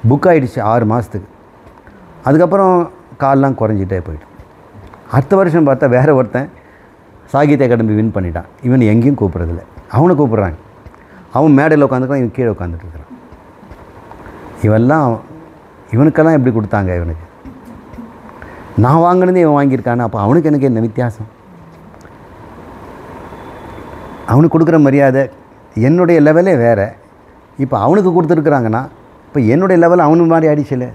புக் ஆகிடுச்சு 6 மாதத்துக்கு. அதுக்கப்புறம் கால்லாம் குறைஞ்சிட்டே போயிட்டு அடுத்த வருஷம் பார்த்தா வேறு ஒருத்தன் சாகித்ய அகாடமி வின் பண்ணிட்டான். இவன் எங்கேயும் கூப்பிட்றதில்ல, அவனை கூப்பிட்றாங்க. அவன் மேடையில் உட்காந்துக்கிறான், இவன் கீழே உட்காந்துட்டு இருக்கிறான். இவனுக்கெல்லாம் எப்படி கொடுத்தாங்க? இவனுக்கு நான் வாங்கினதே இவன் வாங்கியிருக்கானே, அப்போ அவனுக்கு எனக்கு என்ன வித்தியாசம்? அவனுக்கு கொடுக்குற மரியாதை என்னுடைய லெவலே வேறு. இப்போ அவனுக்கு கொடுத்துருக்குறாங்கன்னா இப்போ என்னுடைய லெவல் அவனு மாதிரி ஆயிடுச்சுல.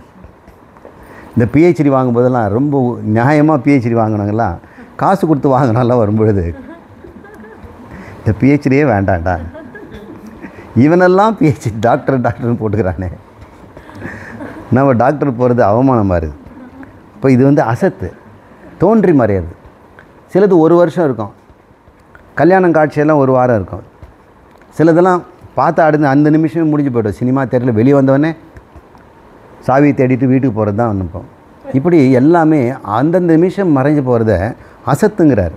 இந்த பிஹெச்டி வாங்கும்போதெல்லாம் ரொம்ப நியாயமாக பிஹெச்டி வாங்கினவங்கலாம் காசு கொடுத்து வாங்கினாலாம் வரும்பொழுது இந்த பிஹெச்டியே வேண்டாண்டா, இவனெல்லாம் பிஹெச்டி டாக்டர்னு போட்டுக்கிறானே, நம்ம டாக்டர் போகிறது அவமானமாக இருக்குது. இப்போ இது வந்து அசத்து, தோன்றி மறையாது. சிலது 1 வருஷம் இருக்கும், கல்யாணம் காட்சியெல்லாம் 1 வாரம் இருக்கும். சிலதெல்லாம் பார்த்து அடுத்து அந்த நிமிஷமே முடிஞ்சு போய்டும். சினிமா தேட்டரில் வெளியே வந்தவொடனே சாவி தேடிட்டு வீட்டுக்கு போகிறது தான் அனுப்போம். இப்படி எல்லாமே அந்தந்த நிமிஷம் மறைஞ்சு போகிறத அசத்துங்கிறார்.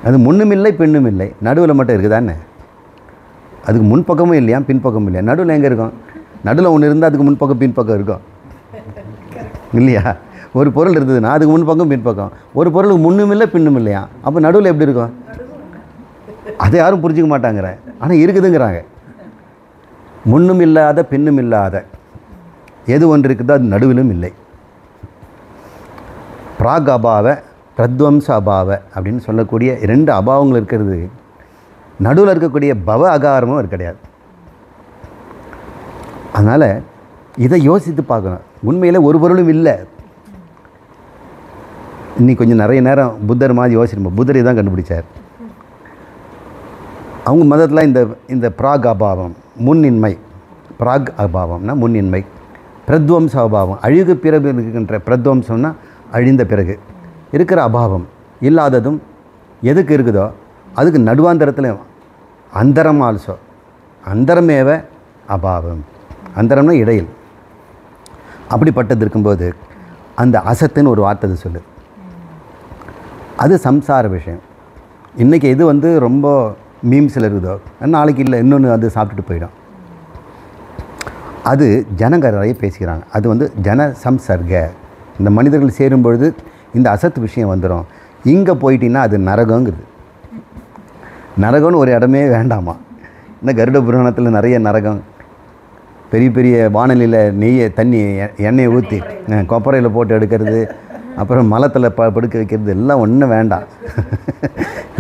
அது முன்னும் இல்லை பின்னும் இல்லை, நடுவில் மட்டும் இருக்குதானே. அதுக்கு முன்பக்கமும் இல்லையா பின்பக்கமும் இல்லையா, நடுவில் எங்கே இருக்கும்? நடுவில் ஒன்று இருந்தால் அதுக்கு முன்பக்கம் பின்பக்கம் இருக்கும் இல்லையா? ஒரு பொருள் இருந்ததுன்னா அதுக்கு முன்பக்கம் பின்பக்கம். ஒரு பொருளுக்கு முன்னும் இல்லை பின்னும் இல்லையா, அப்போ நடுவில் எப்படி இருக்கும்? அதை யாரும் புரிஞ்சிக்க மாட்டாங்கிற, ஆனால் இருக்குதுங்கிறாங்க. முன்னும் இல்லாத பின்னும் இல்லாத எது ஒன்று இருக்குதோ அது நடுவிலும் இல்லை. பிராக் அபாவ பிரத்வம்ச அபாவ அப்படின்னு சொல்லக்கூடிய 2 அபாவங்கள் இருக்கிறது. நடுவில் இருக்கக்கூடிய பவ அகாரமும் கிடையாது. அதனால் இதை யோசித்து பார்க்கணும். உண்மையில் ஒரு பொருளும் இல்லை. இன்னைக்கு கொஞ்சம் நிறைய நேரம் புத்தர் மாதிரி யோசிப்போம். புத்தரை தான் கண்டுபிடிச்சார். அவங்க மதத்தில் இந்த பிராக் அபாவம் முன்னின்மை, பிராக் அபாவம்னா முன்னின்மை, பிரத்வம்ச அபாவம் அழிவு பிறகு இருக்கின்ற, பிரத்வம்சம்னா அழிந்த பிறகு இருக்கிற அபாவம், இல்லாததும் எதுக்கு இருக்குதோ அதுக்கு நடுவாந்தரத்தில் அந்தரம் ஆல்சோ, அந்தரமேவ அபாவம், அந்தரம்னா இடையில். அப்படிப்பட்டது இருக்கும்போது அந்த அசத்துன்னு ஒரு வார்த்தை சொல்லு. அது சம்சார விஷயம். இன்றைக்கி இது வந்து ரொம்ப மீம்ஸில் இருக்குதோ, நாளைக்கு இல்லை இன்னொன்று அது சாப்பிட்டுட்டு போயிடும். அது ஜனங்க நிறைய பேசிக்கிறாங்க. அது வந்து ஜன சம்சர்க. இந்த மனிதர்கள் சேரும்பொழுது இந்த அசத்து விஷயம் வந்துடும். இங்கே போயிட்டீங்கன்னா அது நரகங்கிறது. நரகம்னு ஒரு இடமே வேண்டாமா. இந்த கருட புராணத்தில் நிறைய நரகம், பெரிய பெரிய வானலியில் தண்ணி எண்ணெயை ஊற்றி கொப்பரையில் போட்டு எடுக்கிறது, அப்புறம் மலத்தில் படுக்க வைக்கிறது எல்லாம் ஒன்றும் வேண்டாம்.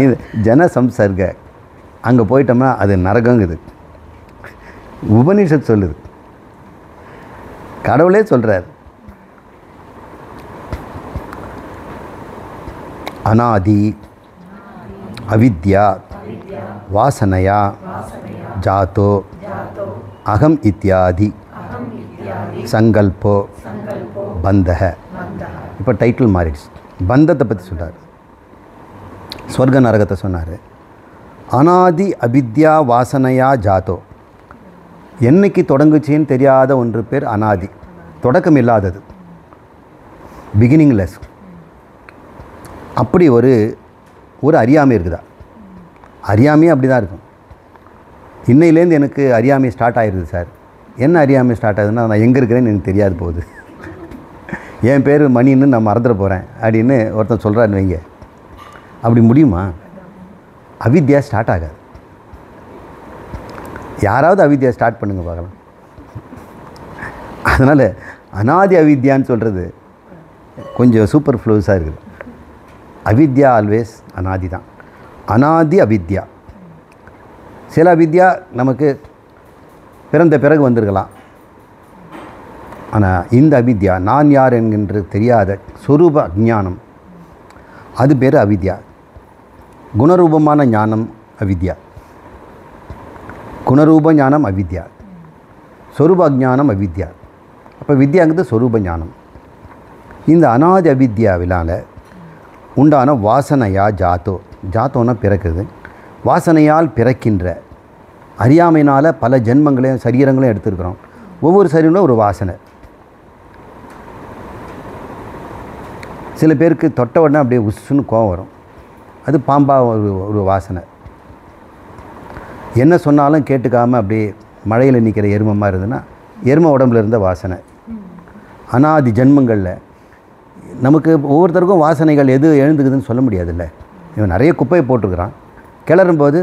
இது ஜன சம்சர்க. அங்கே போயிட்டோம்னா அது நரகங்குது. உபனிஷத் சொல்லுது, கடவுளே சொல்கிறார். அநாதி அவித்யா வாசனையா ஜாதோ அகம் இத்தியாதி சங்கல்போ பந்தக. இப்போ டைட்டில் மாறிடுச்சு. பந்தத்தை பற்றி சொன்னார், ஸ்வர்க நரகத்தை சொன்னார். அநாதி அவித்யா வாசனையா ஜாதோ. என்னைக்கு தொடங்குச்சின்னு தெரியாத ஒன்று பேர் அநாதி, தொடக்கம் இல்லாதது, பிகினிங்லெஸ். அப்படி ஒரு அறியாமை இருக்குதா? அறியாமையே அப்படி தான் இருக்கும். இன்னையிலேருந்து எனக்கு அறியாமை ஸ்டார்ட் ஆகிருது சார். என்ன அறியாமை ஸ்டார்ட் ஆகுதுன்னா, நான் எங்கே இருக்கிறேன்னு எனக்கு தெரியாது போகுது, என் பேர் மணின்னு நான் மறந்துட போகிறேன் அப்படின்னு ஒருத்தன் சொல்கிறான்னு வைங்க. அப்படி முடியுமா? அவித்யா ஸ்டார்ட் ஆகாது. யாராவது அவித்யா ஸ்டார்ட் பண்ணுங்க பார்க்கலாம். அதனால் அநாதி அவித்யான்னு சொல்கிறது கொஞ்சம் சூப்பர் ஃப்ளூஸாக இருக்குது. அவித்யா ஆல்வேஸ் அனாதி தான். அனாதி அவித்யா. சில அவித்யா நமக்கு பிறந்த பிறகு வந்திருக்கலாம். ஆனால் இந்த அவித்யா, நான் யார் என்கின்ற தெரியாத சொரூப அஜ்ஞானம், அது பேர் அவித்யா. குணரூபமான ஞானம் அவித்யா. குணரூப ஞானம் அவித்யா. சொரூப அஜ்ஞானம் அவித்யா. அப்போ வித்யாங்கிறது சொரூப ஞானம். இந்த அநாதி அவித்யாவிலான உண்டான வாசனையா ஜாத்தோ, ஜாத்தோன்னா பிறக்குது, வாசனையால் பிறக்கின்ற அறியாமையினால் பல ஜென்மங்களையும் சரீரங்களையும் எடுத்துருக்கிறோம். ஒவ்வொரு சரீரங்களும் ஒரு வாசனை. சில பேருக்கு தொட்ட உடனே அப்படியே உசுன்னு கோவம் வரும், அது பாம்பா ஒரு வாசனை. என்ன சொன்னாலும் கேட்டுக்காமல் அப்படியே மழையில் நிற்கிற எருமமாக இருந்ததுன்னா எரும உடம்புல இருந்த வாசனை. அனாதி ஜென்மங்களில் நமக்கு ஒவ்வொருத்தருக்கும் வாசனைகள் எது எழுந்துக்குதுன்னு சொல்ல முடியாதுல்ல. இவன் நிறைய குப்பையை போட்டிருக்கிறான், கிளறும்போது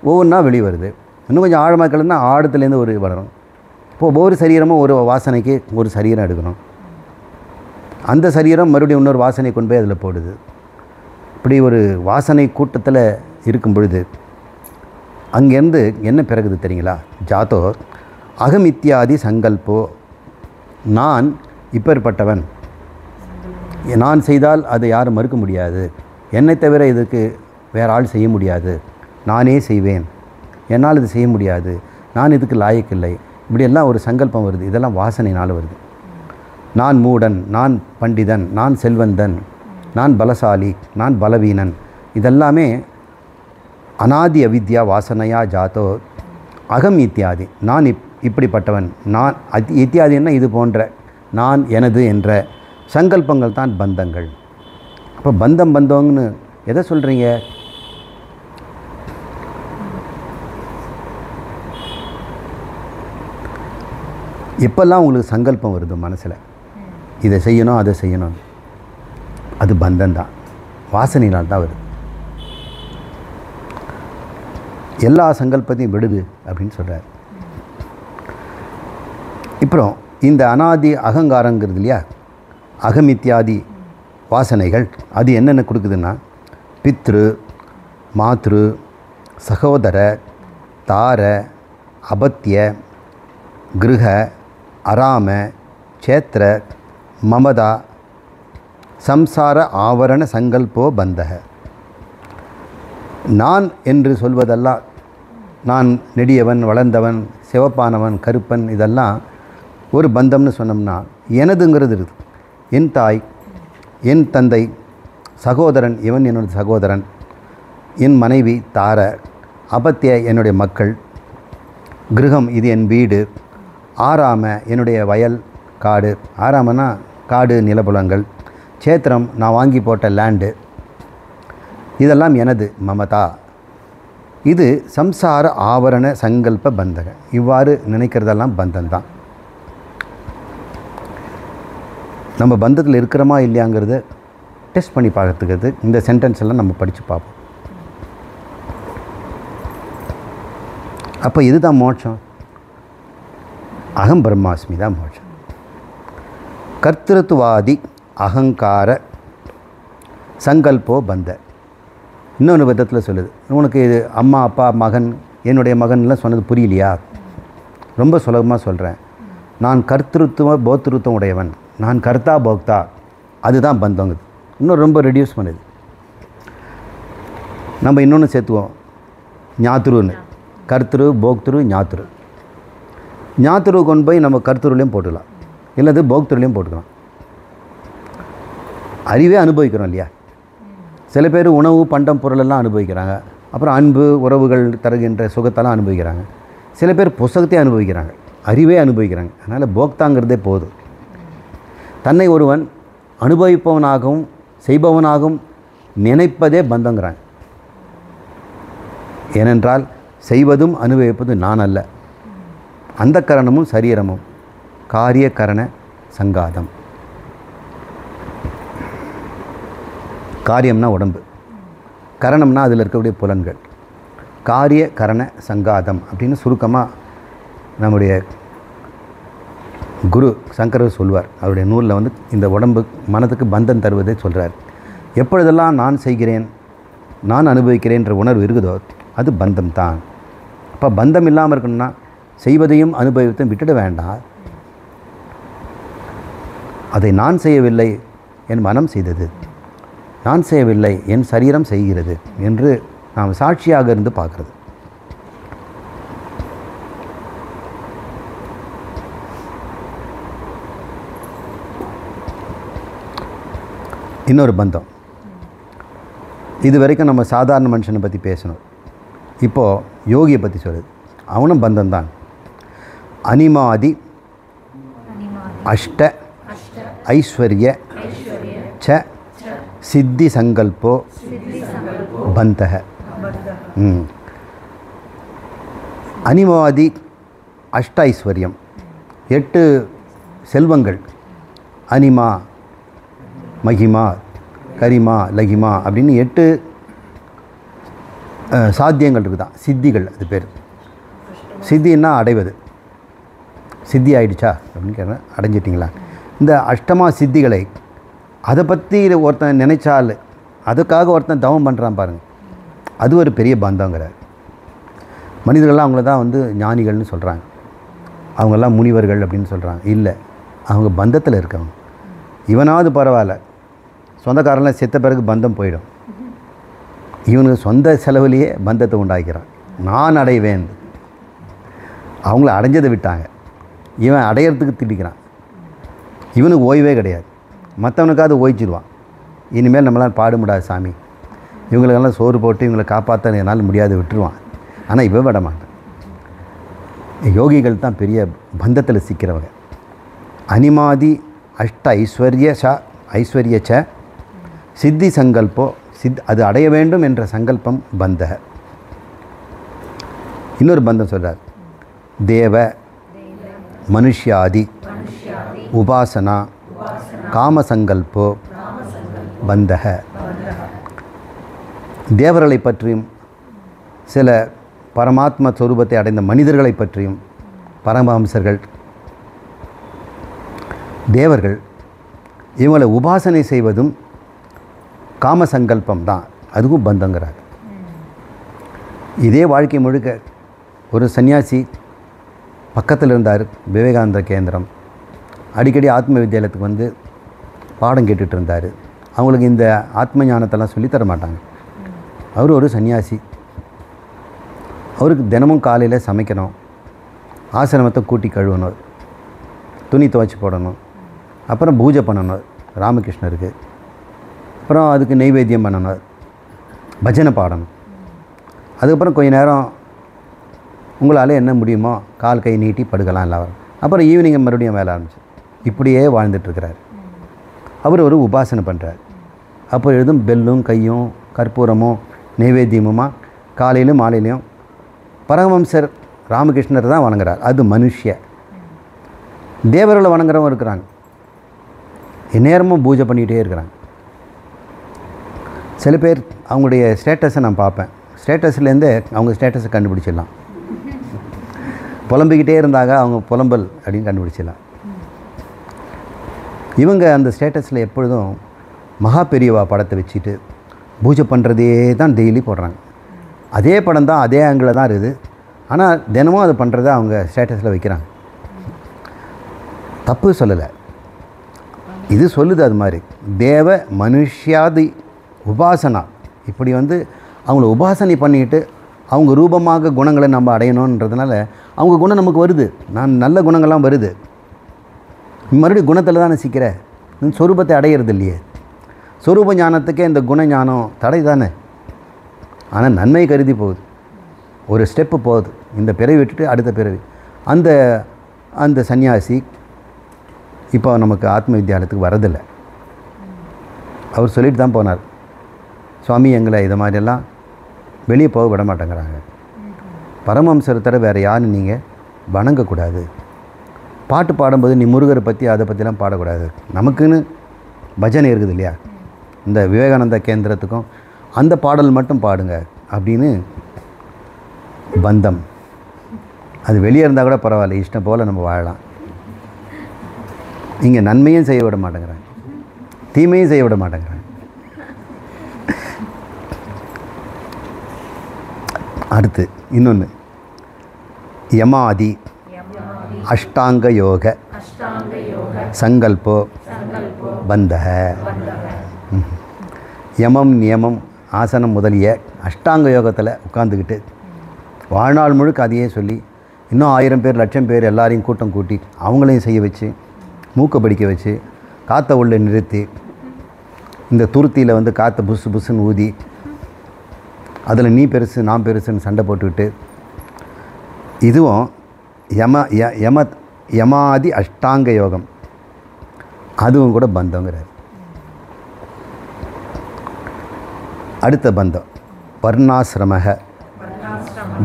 ஒவ்வொன்றா வெளியே வருது. இன்னும் கொஞ்சம் ஆழமாக கிளறுனா ஆழத்துலேருந்து ஒரு வளரும். இப்போது ஒவ்வொரு சரீரமும் ஒரு வாசனைக்கு ஒரு சரீரம் எடுக்கணும். அந்த சரீரம் மறுபடியும் இன்னொரு வாசனை கொண்டு போய் அதில் போடுது. இப்படி ஒரு வாசனை கூட்டத்தில் இருக்கும் பொழுது அங்கேருந்து என்ன பிறகுது தெரியுங்களா? ஜாத்தோ அகம் இத்தியாதி சங்கல்போ, நான் இப்பேற்பட்டவன், நான் செய்தால் அதை யாரும் மறுக்க முடியாது, என்னை தவிர இதுக்கு வேறு ஆள் செய்ய முடியாது, நானே செய்வேன், என்னால் இது செய்ய முடியாது, நான் இதுக்கு லாயக்கில்லை, இப்படியெல்லாம் ஒரு சங்கல்பம் வருது. இதெல்லாம் வாசனையினால் வருது. நான் மூடன், நான் பண்டிதன், நான் செல்வந்தன், நான் பலசாலி, நான் பலவீனன், இதெல்லாமே அநாதி அவித்யா வாசனையா ஜாத்தோ அகம் இத்தியாதி. நான் இப்படிப்பட்டவன், நான் இத்தியாதின்னா இது போன்ற நான் எனது என்ற சங்கல்பங்கள் தான் பந்தங்கள். அப்போ பந்தம்னு எதை சொல்கிறீங்க? எப்பெல்லாம் உங்களுக்கு சங்கல்பம் வருது மனசில், இதை செய்யணும் அதை செய்யணும், அது பந்தம்தான், வாசனையினால் தான் வருது. எல்லா சங்கல்பத்தையும் விடுது அப்படின்னு சொல்கிறார். அப்புறம் இந்த அனாதி அகங்காரங்கிறது இல்லையா, அகமித்யாதி வாசனைகள், அது என்னென்ன கொடுக்குதுன்னா பித்ரு, மாத்ரு, சகோதர, தார, அபத்திய, கிருஹ, அராம, சேத்திர, மமதா, சம்சார ஆவரண சங்கல்போ பந்தக. நான் என்று சொல்வதெல்லாம், நான் நெடியவன், வளர்ந்தவன், சிவப்பானவன், கருப்பன், இதெல்லாம் ஒரு பந்தம்னு சொன்னோம்னா எனதுங்கிறது இருக்குது. என் தாய், என் தந்தை, சகோதரன், இவன் என்னுடைய சகோதரன், என் மனைவி தார, அபத்திய என்னுடைய மக்கள், கிருகம் இது என் வீடு, ஆராம என்னுடைய வயல் காடு, ஆராமனா காடு நிலப்புலங்கள், சேத்திரம் நான் வாங்கி போட்ட லேண்டு, இதெல்லாம் எனது, மமதா. இது சம்சார ஆவரண சங்கல்ப பந்தக. இவ்வாறு நினைக்கிறதெல்லாம் பந்தம்தான். நம்ம பந்தத்தில் இருக்கிறோமா இல்லையாங்கிறத டெஸ்ட் பண்ணி பார்த்துக்கிறது இந்த சென்டென்ஸ் எல்லாம் நம்ம படித்து பார்ப்போம். அப்போ இதுதான் மோட்சம். அகம் பிரம்மாஸ்மி தான் மோட்சம். கர்த்திருத்துவாதி அகங்கார சங்கல்போ பந்த. இன்னொன்று விதத்தில் சொல்லுது, உனக்கு இது அம்மா அப்பா மகன் என்னுடைய மகன்லாம் சொன்னது புரியலையா? ரொம்ப சுலபமாக சொல்கிறேன். நான் கர்த்திருத்துவ போத்திருத்தம் உடையவன், நான் கர்த்தா போக்தா, அதுதான் பந்தங்குது. இன்னும் ரொம்ப ரெடியூஸ் பண்ணுது. நம்ம இன்னொன்று சேர்த்துவோம், ஞாத்துருன்னு. கர்த்திரு, போக்திரு, ஞாத்துரு. ஞாத்துரு கொண்டு போய் நம்ம கர்த்தருலையும் போட்டுக்கலாம், இல்லது போக்திருலையும் போட்டுக்கலாம். அறிவே அனுபவிக்கிறோம் இல்லையா? சில பேர் உணவு பண்டம் பொருளெல்லாம் அனுபவிக்கிறாங்க, அப்புறம் அன்பு உறவுகள் தருகின்ற சுகத்தெல்லாம் அனுபவிக்கிறாங்க. சில பேர் புஸ்தகத்தையே அனுபவிக்கிறாங்க, அறிவே அனுபவிக்கிறாங்க. அதனால் போக்தாங்கிறதே போதும். தன்னை ஒருவன் அனுபவிப்பவனாகவும் செய்பவனாகவும் நினைப்பதே பந்தங்கிறாங்க. ஏனென்றால் செய்வதும் அனுபவிப்பதும் நான் அல்ல, அந்த கரணமும் சரீரமும் காரிய கரண சங்காதம். காரியம்னா உடம்பு, கரணம்னா அதில் இருக்கக்கூடிய புலன்கள். காரிய கரண சங்காதம் அப்படின்னு சுருக்கமாக நம்முடைய குரு சங்கரர் சொல்வார். அவருடைய நூலில் இந்த உடம்பு மனதுக்கு பந்தம் தருவதை சொல்கிறார். எப்பொழுதெல்லாம் நான் செய்கிறேன், நான் அனுபவிக்கிறேன்ற உணர்வு இருக்குதோ அது பந்தம் தான். அப்போ பந்தம் இல்லாமல் இருக்கணும்னா செய்வதையும் அனுபவித்தையும் விட்டுட வேண்டாம். அதை நான் செய்யவில்லை, என் மனம் செய்தது, நான் செய்யவில்லை, என் சரீரம் செய்கிறது என்று நாம் சாட்சியாக இருந்து பார்க்குறது. இன்னொரு பந்தம், இது வரைக்கும் நம்ம சாதாரண மனுஷனை பற்றி பேசணும். இப்போது யோகியை பற்றி சொல்லுது. அவனும் பந்தம்தான். அனிமாதி அஷ்ட ஐஸ்வர்ய ச சித்தி சங்கல்போ பந்தக. அனிமாதி அஷ்ட ஐஸ்வர்யம், 8 செல்வங்கள். அனிமா, மகிமா, கரிமா, லகிமா அப்படின்னு 8 சாத்தியங்கள் இருக்குதான், சித்திகள். அது பேர் சித்தின்னா அடைவது. சித்தி ஆயிடுச்சா அப்படின்னு கேட்டேன், அடைஞ்சிட்டிங்களா? இந்த அஷ்டமா சித்திகளை அதை பற்றி ஒருத்தன் நினைச்சால் அதுக்காக ஒருத்தன் தவம் பண்ணுறான் பாருங்கள், அது ஒரு பெரிய பந்தங்கிறார். மனிதர்கள்லாம் அவங்கள தான் வந்து ஞானிகள்னு சொல்கிறாங்க, அவங்கெல்லாம் முனிவர்கள் அப்படின்னு சொல்கிறாங்க. இல்லை, அவங்க பந்தத்தில் இருக்கவங்க. இவனாவது பரவாயில்ல, சொந்தக்காரெல்லாம் செத்த பிறகு பந்தம் போயிடும். இவனுக்கு சொந்த செலவுலேயே பந்தத்தை உண்டாக்கிறான். நான் அடைவேன், அவங்கள அடைஞ்சதை விட்டாங்க, இவன் அடையிறதுக்கு திட்டிக்கிறான். இவனுக்கு ஓய்வே கிடையாது, மற்றவனுக்காவது ஓய்ச்சிடுவான். இனிமேல் நம்மளால் பாட முடியாது சாமி, இவங்களுக்கெல்லாம் சோறு போட்டு இவங்களை காப்பாற்ற என்னால் முடியாது விட்டுருவான். ஆனால் இவன் விட மாட்டான். யோகிகள் தான் பெரிய பந்தத்தில் சிக்கிறவங்க. அனிமாதி அஷ்ட ஐஸ்வர்ய ச சித்தி சங்கல்போ அது அடைய வேண்டும் என்ற சங்கல்பம் பந்த. இன்னொரு பந்தம் சொல்கிறார், தேவ மனுஷ்யாதி உபாசனா காமசங்கல்போ பந்தக. தேவர்களை பற்றியும் சில பரமாத்ம சொரூபத்தை அடைந்த மனிதர்களை பற்றியும், பரமஹம்சர்கள், தேவர்கள், இவங்களை உபாசனை செய்வதும் காமசங்கல்பம் தான், அதுவும் பந்தங்கிறார். இதே வாழ்க்கை முழுக்க ஒரு சன்னியாசி பக்கத்தில் இருந்தார், விவேகானந்த கேந்திரம். அடிக்கடி ஆத்ம வித்யாலயத்துக்கு வந்து பாடம் கேட்டுட்டு இருந்தார். அவங்களுக்கு இந்த ஆத்ம ஞானத்தெல்லாம் சொல்லித்தர மாட்டாங்க. அவர் ஒரு சன்னியாசி. அவருக்கு தினமும் காலையில் சமைக்கணும், ஆசிரமத்தை கூட்டி கழுவணும், துணி துவைச்சி போடணும், அப்புறம் பூஜை பண்ணணும் ராமகிருஷ்ணருக்கு, அப்புறம் அதுக்கு நெய்வேத்தியம் பண்ணணும், பஜனை பாடணும். அதுக்கப்புறம் கொஞ்ச நேரம் உங்களால் என்ன முடியுமோ கால் கை நீட்டி படுக்கலாம் எல்லாரும். அப்புறம் ஈவினிங் மறுபடியும் வேலை ஆரம்பிச்சு இப்படியே வாழ்ந்துட்டுருக்கிறார். அவர் ஒரு உபாசனை பண்ணுறார். அப்போ எழுதும் பெல்லும் கையும் கற்பூரமும் நைவேத்தியமுமா காலையிலும் மாலையிலையும் பரமஹம்சர் ராமகிருஷ்ணர் தான் வணங்குறார். அது மனுஷிய. தேவர்களை வணங்குறவங்க இருக்கிறாங்க, எந்நேரமும் பூஜை பண்ணிகிட்டே இருக்கிறாங்க. சில பேர் அவங்களுடைய ஸ்டேட்டஸை நான் பார்ப்பேன், ஸ்டேட்டஸ்லேருந்தே அவங்க ஸ்டேட்டஸை கண்டுபிடிச்சிடலாம். புலம்பிக்கிட்டே இருந்தாங்க, அவங்க புலம்பல் அப்படின்னு கண்டுபிடிச்சிடலாம். இவங்க அந்த ஸ்டேட்டஸில் எப்பொழுதும் மகா பெரியவா படத்தை வச்சுட்டு பூஜை பண்ணுறதே தான் டெய்லி போடுறாங்க. அதே படம் தான், அதே ஆங்கிளில் தான் இருக்குது, ஆனால் தினமும் அதை பண்ணுறதை அவங்க ஸ்டேட்டஸில் வைக்கிறாங்க. தப்பு சொல்லலை, இது சொல்லுது. அது மாதிரி தேவ மனுஷ்யாதி உபாசனா, இப்படி வந்து அவங்கள உபாசனை பண்ணிக்கிட்டு அவங்க ரூபமாக குணங்களை நம்ம அடையணுன்றதுனால அவங்க குணம் நமக்கு வருது, நான் நல்ல குணங்கள்லாம் வருது. மறுபடியும் குணத்தில் தானே சிக்கிற, சொரூபத்தை அடையிறது இல்லையே. சொரூப ஞானத்துக்கே இந்த குண ஞானம் தடை தானே. ஆனால் நன்மை கருதி போகுது, ஒரு ஸ்டெப்பு போகுது, இந்த பிறவி விட்டுட்டு அடுத்த பிறவி. அந்த சன்னியாசி இப்போ நமக்கு ஆத்ம வித்யாலயத்துக்கு வரதில்லை. அவர் சொல்லிட்டு தான் போனார், சுவாமி எங்களை இதை மாதிரியெல்லாம் வெளியே போக விட மாட்டேங்கிறாங்க, பரமஹம்சரை தவிர வேறு யாரும் நீங்கள் வணங்கக்கூடாது, பாட்டு பாடும்போது நீ முருகரை பற்றி அதை பற்றிலாம் பாடக்கூடாது, நமக்குன்னு பஜனை இருக்குது இல்லையா, இந்த விவேகானந்த கேந்திரத்துக்கும் அந்த பாடல் மட்டும் பாடுங்க அப்படின்னு பந்தம். அது வெளியே இருந்தால் கூட பரவாயில்ல, இஷ்டம் போல் நம்ம வாழலாம். இங்கே நன்மையும் செய்ய விட மாட்டேங்கிறாங்க, தீமையும் செய்ய விட மாட்டேங்கிறாங்க. அடுத்து இன்னொன்று யமாதி அஷ்டாங்க யோக சங்கல்போ பந்தக. யமம் நியமம் ஆசனம் முதலிய அஷ்டாங்க யோகத்தில் உட்காந்துக்கிட்டு வாழ்நாள் முழுக்க அதையே சொல்லி இன்னும் 1000 பேர் 1,00,000 பேர் எல்லாரையும் கூட்டம் கூட்டி அவங்களையும் செய்ய வச்சு மூக்கை படிக்க வச்சு காற்றை உள்ள நிறுத்தி இந்த துருத்தியில் வந்து காற்றை புசு புசுன்னு ஊதி அதில் நீ பெருசு நான் பெருசுன்னு சண்டை போட்டுக்கிட்டு இதுவும் யமாதி அஷ்டாங்க யோகம், அதுவும் கூட பந்தங்கிறார். அடுத்த பந்தம் வர்ணாசிரம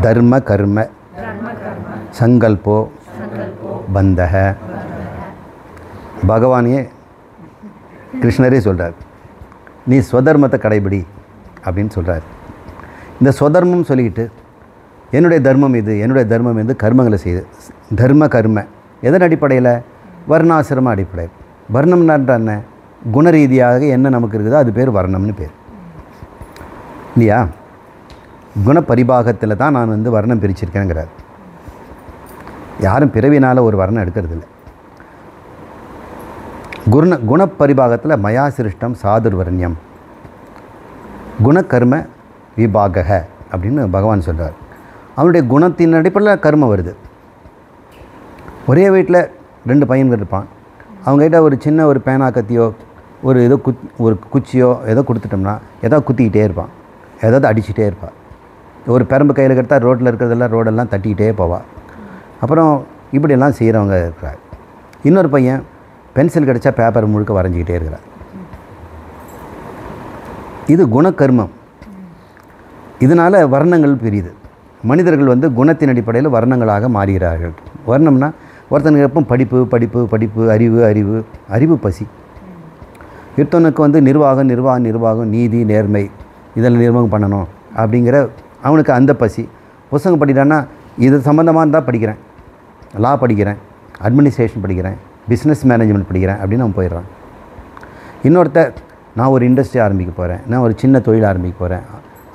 தர்ம கர்ம சங்கல்போ பந்தக. பகவானே கிருஷ்ணரே சொல்கிறார், நீ ஸ்வதர்மத்தை கடைபிடி அப்படின்னு சொல்கிறார். இந்த ஸ்வதர்மம் சொல்லிக்கிட்டு என்னுடைய தர்மம் இது, என்னுடைய தர்மம் இது, கர்மங்களை செய்யுது. தர்ம கர்ம எதன் அடிப்படையில்? வர்ணாசிரம அடிப்படையில். வர்ணம்னா என்ன? குணரீதியாக என்ன நமக்கு இருக்குதோ அது பேர் வர்ணம்னு பேர் இல்லையா? குணப்பரிபாகத்தில் தான் நான் வந்து வர்ணம் பிரிச்சிருக்கேங்கிறார். யாரும் பிறவினால் ஒரு வர்ணம் எடுக்கிறதில்ல. குணப்பரிபாகத்தில் மயா சிருஷ்டம் சாதுர்வர்ணியம் குணகர்ம விபாக அப்படின்னு பகவான் சொல்கிறார். அவனுடைய குணத்தின் அடிப்படையில் கர்மம் வருது. ஒரே வீட்டில் 2 பையன்கள் இருப்பான். அவங்ககிட்ட ஒரு சின்ன ஒரு பேனா கத்தியோ ஒரு ஏதோ ஒரு குச்சியோ ஏதோ கொடுத்துட்டோம்னா ஏதாவது குத்திக்கிட்டே இருப்பான், ஏதாவது அடிச்சுட்டே இருப்பாள். ஒரு பெரம்பு கையில் கெடுத்தால் ரோட்டில் இருக்கிறதெல்லாம் ரோடெல்லாம் தட்டிக்கிட்டே போவாள். அப்புறம் இப்படியெல்லாம் செய்கிறவங்க இருக்கிறார். இன்னொரு பையன் பென்சில் கிடச்சா பேப்பர் முழுக்க வரைஞ்சிக்கிட்டே இருக்கிறார். இது குணக்கர்மம். இதனால் வர்ணங்கள் பிரியுது. மனிதர்கள் வந்து குணத்தின் அடிப்படையில் வர்ணங்களாக மாறுகிறார்கள். வர்ணம்னா ஒருத்தனுக்கு எப்போ படிப்பு படிப்பு படிப்பு, அறிவு அறிவு அறிவு பசி. ஒருத்தனுக்கு வந்து நிர்வாகம் நிர்வாகம் நிர்வாகம், நீதி நேர்மை இதில் நிர்வாகம் பண்ணணும் அப்படிங்கிற அவனுக்கு அந்த பசி. புத்தகம் படிக்கிறான்னா இது சம்மந்தமாக இருந்தால் படிக்கிறேன், லா படிக்கிறேன், அட்மினிஸ்ட்ரேஷன் படிக்கிறேன், பிஸ்னஸ் மேனேஜ்மெண்ட் படிக்கிறேன் அப்படின்னு அவன் போயிடுறான். இன்னொருத்தர் நான் ஒரு இண்டஸ்ட்ரி ஆரம்பிக்க போகிறேன், நான் ஒரு சின்ன தொழில் ஆரம்பிக்க போகிறேன்,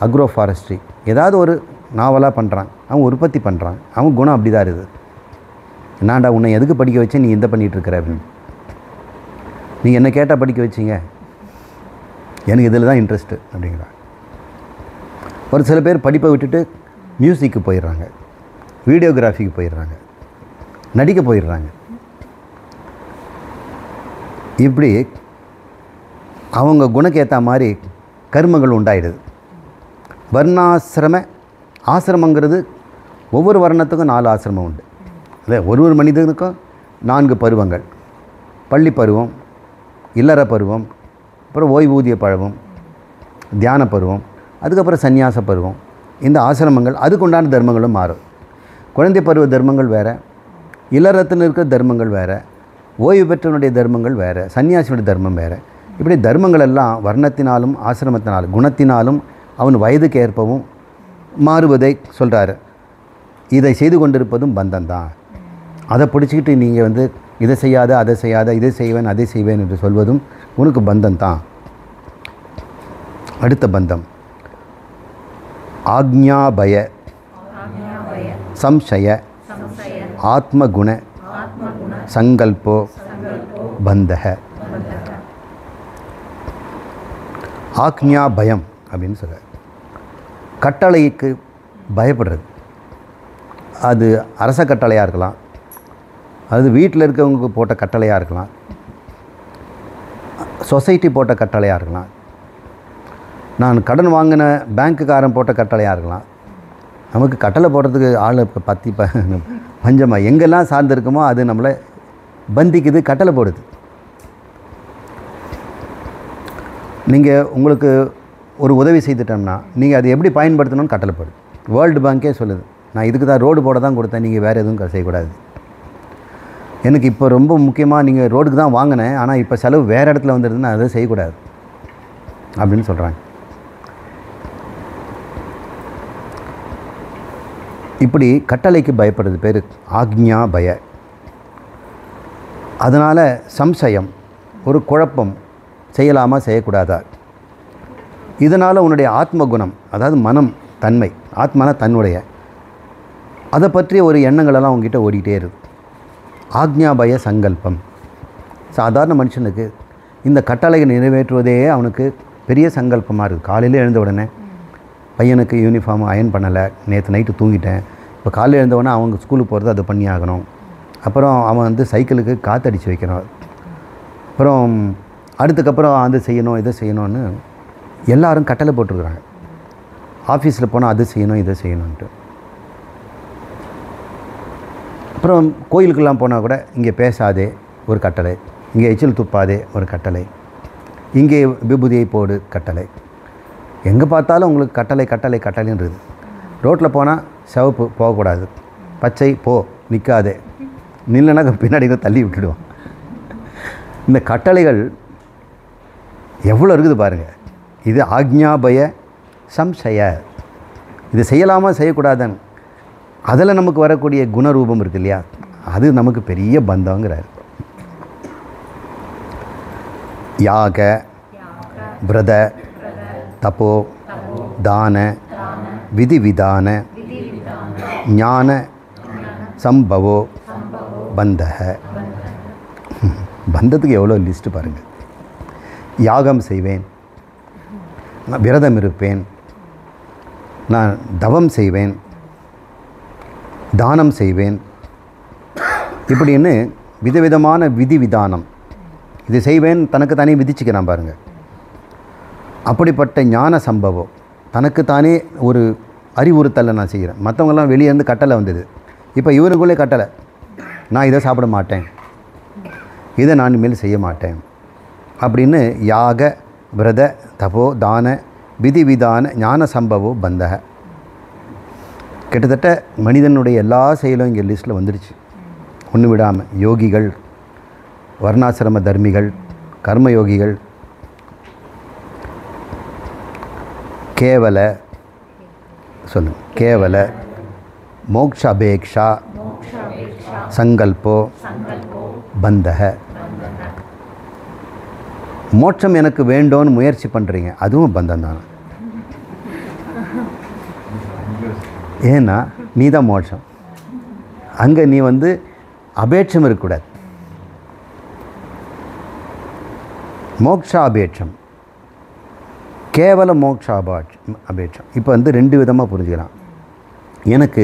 அக்ரோ ஃபாரஸ்ட்ரி ஏதாவது ஒரு நாவலாக பண்ணுறான், அவன் உற்பத்தி பண்ணுறான். அவன் குணம் அப்படி தான் இருக்குது. என்னாண்டா உன்னை எதுக்கு படிக்க வச்சு நீ இந்த பண்ணிகிட்ருக்கிற அப்படின்னு. நீங்கள் என்ன கேட்டால் படிக்க வச்சிங்க, எனக்கு இதில் தான் இன்ட்ரெஸ்ட்டு அப்படிங்கிறான். ஒரு சில பேர் படிப்பை விட்டுட்டு மியூசிக்கு போயிடுறாங்க, வீடியோகிராஃபிக்கு போயிடுறாங்க, நடிக்க போயிடுறாங்க. இப்படி அவங்க குணக்கேற்ற மாதிரி கர்மங்கள் உண்டாயிடுது. வர்ணாசிரம ஆசிரமங்கிறது ஒவ்வொரு வர்ணத்துக்கும் 4 ஆசிரமம் உண்டு. அதே ஒரு மனிதனுக்கும் 4 பருவங்கள்: பள்ளி பருவம், இல்லற பருவம், அப்புறம் ஓய்வூதிய பருவம், தியான பருவம், அதுக்கப்புறம் சந்நியாச பருவம். இந்த ஆசிரமங்கள் அதுக்குண்டான தர்மங்களும் மாறும். குழந்தை பருவ தர்மங்கள் வேறு, இல்லறத்தில் இருக்கிற தர்மங்கள் வேறு, ஓய்வு பெற்றவனுடைய தர்மங்கள் வேறு, சன்னியாசியுடைய தர்மம் வேறு. இப்படி தர்மங்கள் எல்லாம் வர்ணத்தினாலும் ஆசிரமத்தினாலும் குணத்தினாலும் அவன் வயதுக்கு ஏற்பவும் மாறுவதை சொல்கிறாரு. இதை செய்து கொண்டிருப்பதும் பந்தம்தான். அதை பிடிச்சிக்கிட்டு நீங்கள் வந்து இதை செய்யாத அதை செய்யாத, இதை செய்வேன் அதை செய்வேன் என்று சொல்வதும் உனக்கு பந்தம்தான். அடுத்த பந்தம் ஆக்ஞாபய சம்சய ஆத்மகுண சங்கல்போ பந்தக. ஆக்ஞா பயம் அப்படின்னு சொல்கிறார். கட்டளைக்கு பயப்படுறது. அது அரச கட்டளையாக இருக்கலாம், அது வீட்டில் இருக்கவங்களுக்கு போட்ட கட்டளையாக இருக்கலாம், சொசைட்டி போட்ட கட்டளையாக இருக்கலாம், நான் கடன் வாங்கின பேங்க்குக்காரன் போட்ட கட்டளையாக இருக்கலாம். நமக்கு கட்டளை போடுறதுக்கு ஆள் பஞ்சமாக எங்கெல்லாம் சார்ந்திருக்குமோ அது நம்மளை பந்திக்குது, கட்டளை போடுது. நீங்கள் உங்களுக்கு ஒரு உதவி செய்துட்டோம்னா நீங்கள் அதை எப்படி பயன்படுத்தணும்னு கட்டளை போடுது. வேர்ல்டு பேங்க்கே சொல்லுது, நான் இதுக்கு தான் ரோடு போட தான் கொடுத்தேன், நீங்கள் வேறு எதுவும் செய்யக்கூடாது. எனக்கு இப்போ ரொம்ப முக்கியமாக நீங்கள் ரோடுக்கு தான் வாங்கினேன், ஆனால் இப்போ செலவு வேறு இடத்துல வந்துடுதுன்னா அதை செய்யக்கூடாது அப்படின்னு சொல்கிறாங்க. இப்படி கட்டளைக்கு பயப்படுறது பேர் ஆக்ஞா பய. அதனால் சம்சயம், ஒரு குழப்பம், செய்யலாமா செய்யக்கூடாதா. இதனால் உன்னுடைய ஆத்மகுணம், அதாவது மனம் தன்மை. ஆத்மானா தன்னுடைய, அதை பற்றிய ஒரு எண்ணங்களெல்லாம் அவங்ககிட்ட ஓடிக்கிட்டே இருக்குது. ஆக்ஞாபய சங்கல்பம். சாதாரண மனுஷனுக்கு இந்த கட்டளையை நிறைவேற்றுவதே அவனுக்கு பெரிய சங்கல்பமாக இருக்குது. காலையில் எழுந்த உடனே பையனுக்கு யூனிஃபார்ம் அயன் பண்ணலை, நேற்று நைட்டு தூங்கிட்டேன், இப்போ காலையில் எழுந்தவுடனே அவங்க ஸ்கூலுக்கு போகிறது அதை பண்ணி ஆகணும். அப்புறம் அவன் வந்து சைக்கிளுக்கு காற்றடிச்சு வைக்கணும், அப்புறம் அடுத்துக்கப்புறம் அது செய்யணும் இதை செய்யணும்னு எல்லாரும் கட்டளை போட்டிருக்கிறாங்க. ஆஃபீஸில் போனால் அது செய்யணும் இதை செய்யணுன்ட்டு. அப்புறம் கோயிலுக்கெல்லாம் போனால் கூட இங்கே பேசாதே ஒரு கட்டளை, இங்கே எச்சில் துப்பாதே ஒரு கட்டளை, இங்கே விபூதியை போடு கட்டளை. எங்கே பார்த்தாலும் உங்களுக்கு கட்டளை கட்டளை கட்டளைன்றது. ரோட்டில் போனால் சிவப்பு போகக்கூடாது, பச்சை போ, நிற்காதே, நில்லனா பின்னாடி தள்ளி விட்டுடுவோம். இந்த கட்டளைகள் எவ்வளோ இருக்குது பாருங்கள். இது ஆக்ஞாபய சம்சய. இது செய்யலாமா செய்யக்கூடாதுன்னு அதில் நமக்கு வரக்கூடிய குணரூபம் இருக்குது இல்லையா, அது நமக்கு பெரிய பந்தங்கிறார். யாக, விரத, தபோ, தான, விதி விதான, ஞான சம்பவோ பந்தக. பந்தத்துக்கு எவ்வளோ லிஸ்ட்டு பாருங்கள். யாகம் செய்வேன், நான் விரதம் இருப்பேன், நான் தவம் செய்வேன், தானம் செய்வேன், இப்படின்னு விதவிதமான விதி விதானம். இது செய்வேன் தனக்கு தானே விதிச்சுக்கிறான் பாருங்கள். அப்படிப்பட்ட ஞான சம்பவம், தனக்கு தானே ஒரு அறிவுறுத்தலை நான் செய்கிறேன். மற்றவங்கெல்லாம் வெளியேருந்து கட்டளை வந்தது, இப்போ இவனுக்குள்ளே கட்டளை, நான் இதை சாப்பிட மாட்டேன், இதை நான் இனிமேல் செய்ய மாட்டேன் அப்படின்னு யாக, விரத, தபோ, தான, விதி விதான, ஞான சம்பவோ பந்தக. கிட்டத்தட்ட மனிதனுடைய எல்லா செயலும் இங்கே லிஸ்ட்டில் வந்துடுச்சு, ஒன்று விடாமல். யோகிகள், வர்ணாசிரம தர்மிகள், கர்மயோகிகள், கேவல சொல்லுங்கள், கேவல, மோக்ஷ அபேக்ஷா, சங்கல்போ பந்தக. மோட்சம் எனக்கு வேண்டும்னு முயற்சி பண்ணுறீங்க, அதுவும் பந்தம் தான். ஏன்னா நீ தான் மோட்சம். அங்கே நீ வந்து அபேட்சம் இருக்கக்கூடாது. மோக்ஷாபேட்சம், கேவல அபேட்சம். இப்போ வந்து ரெண்டு விதமாக புரிஞ்சுக்கலாம். எனக்கு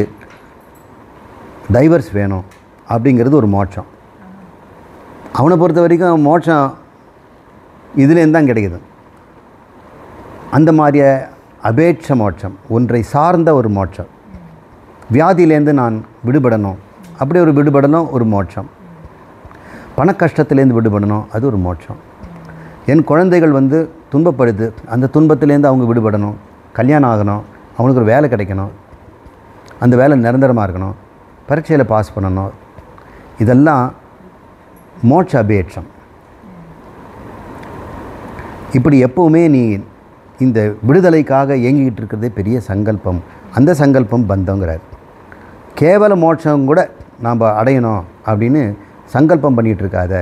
டைவர்ஸ் வேணும் அப்படிங்கிறது ஒரு மோட்சம். அவனை பொறுத்த வரைக்கும் மோட்சம் இதுலேருந்து தான் கிடைக்குது. அந்த மாதிரிய அபேட்ச மோட்சம், ஒன்றை சார்ந்த ஒரு மோட்சம். வியாதியிலேருந்து நான் விடுபடணும், அப்படி ஒரு விடுபடணும் ஒரு மோட்சம். பண கஷ்டத்துலேருந்து விடுபடணும், அது ஒரு மோட்சம். என் குழந்தைகள் வந்து துன்பப்படுது, அந்த துன்பத்திலேருந்து அவங்க விடுபடணும், கல்யாணம் ஆகணும், அவனுக்கு ஒரு வேலை கிடைக்கணும், அந்த வேலை நிரந்தரமாக இருக்கணும், பரீட்சையில் பாஸ் பண்ணணும், இதெல்லாம் மோட்ச அபேட்சம். இப்படி எப்போவுமே நீ இந்த விடுதலைக்காக இயங்கிக்கிட்டு இருக்கிறதே பெரிய சங்கல்பம். அந்த சங்கல்பம் பந்தங்கிறார். கேவல மோட்சம் கூட நாம் அடையணும் அப்படின்னு சங்கல்பம் பண்ணிகிட்டு இருக்காத,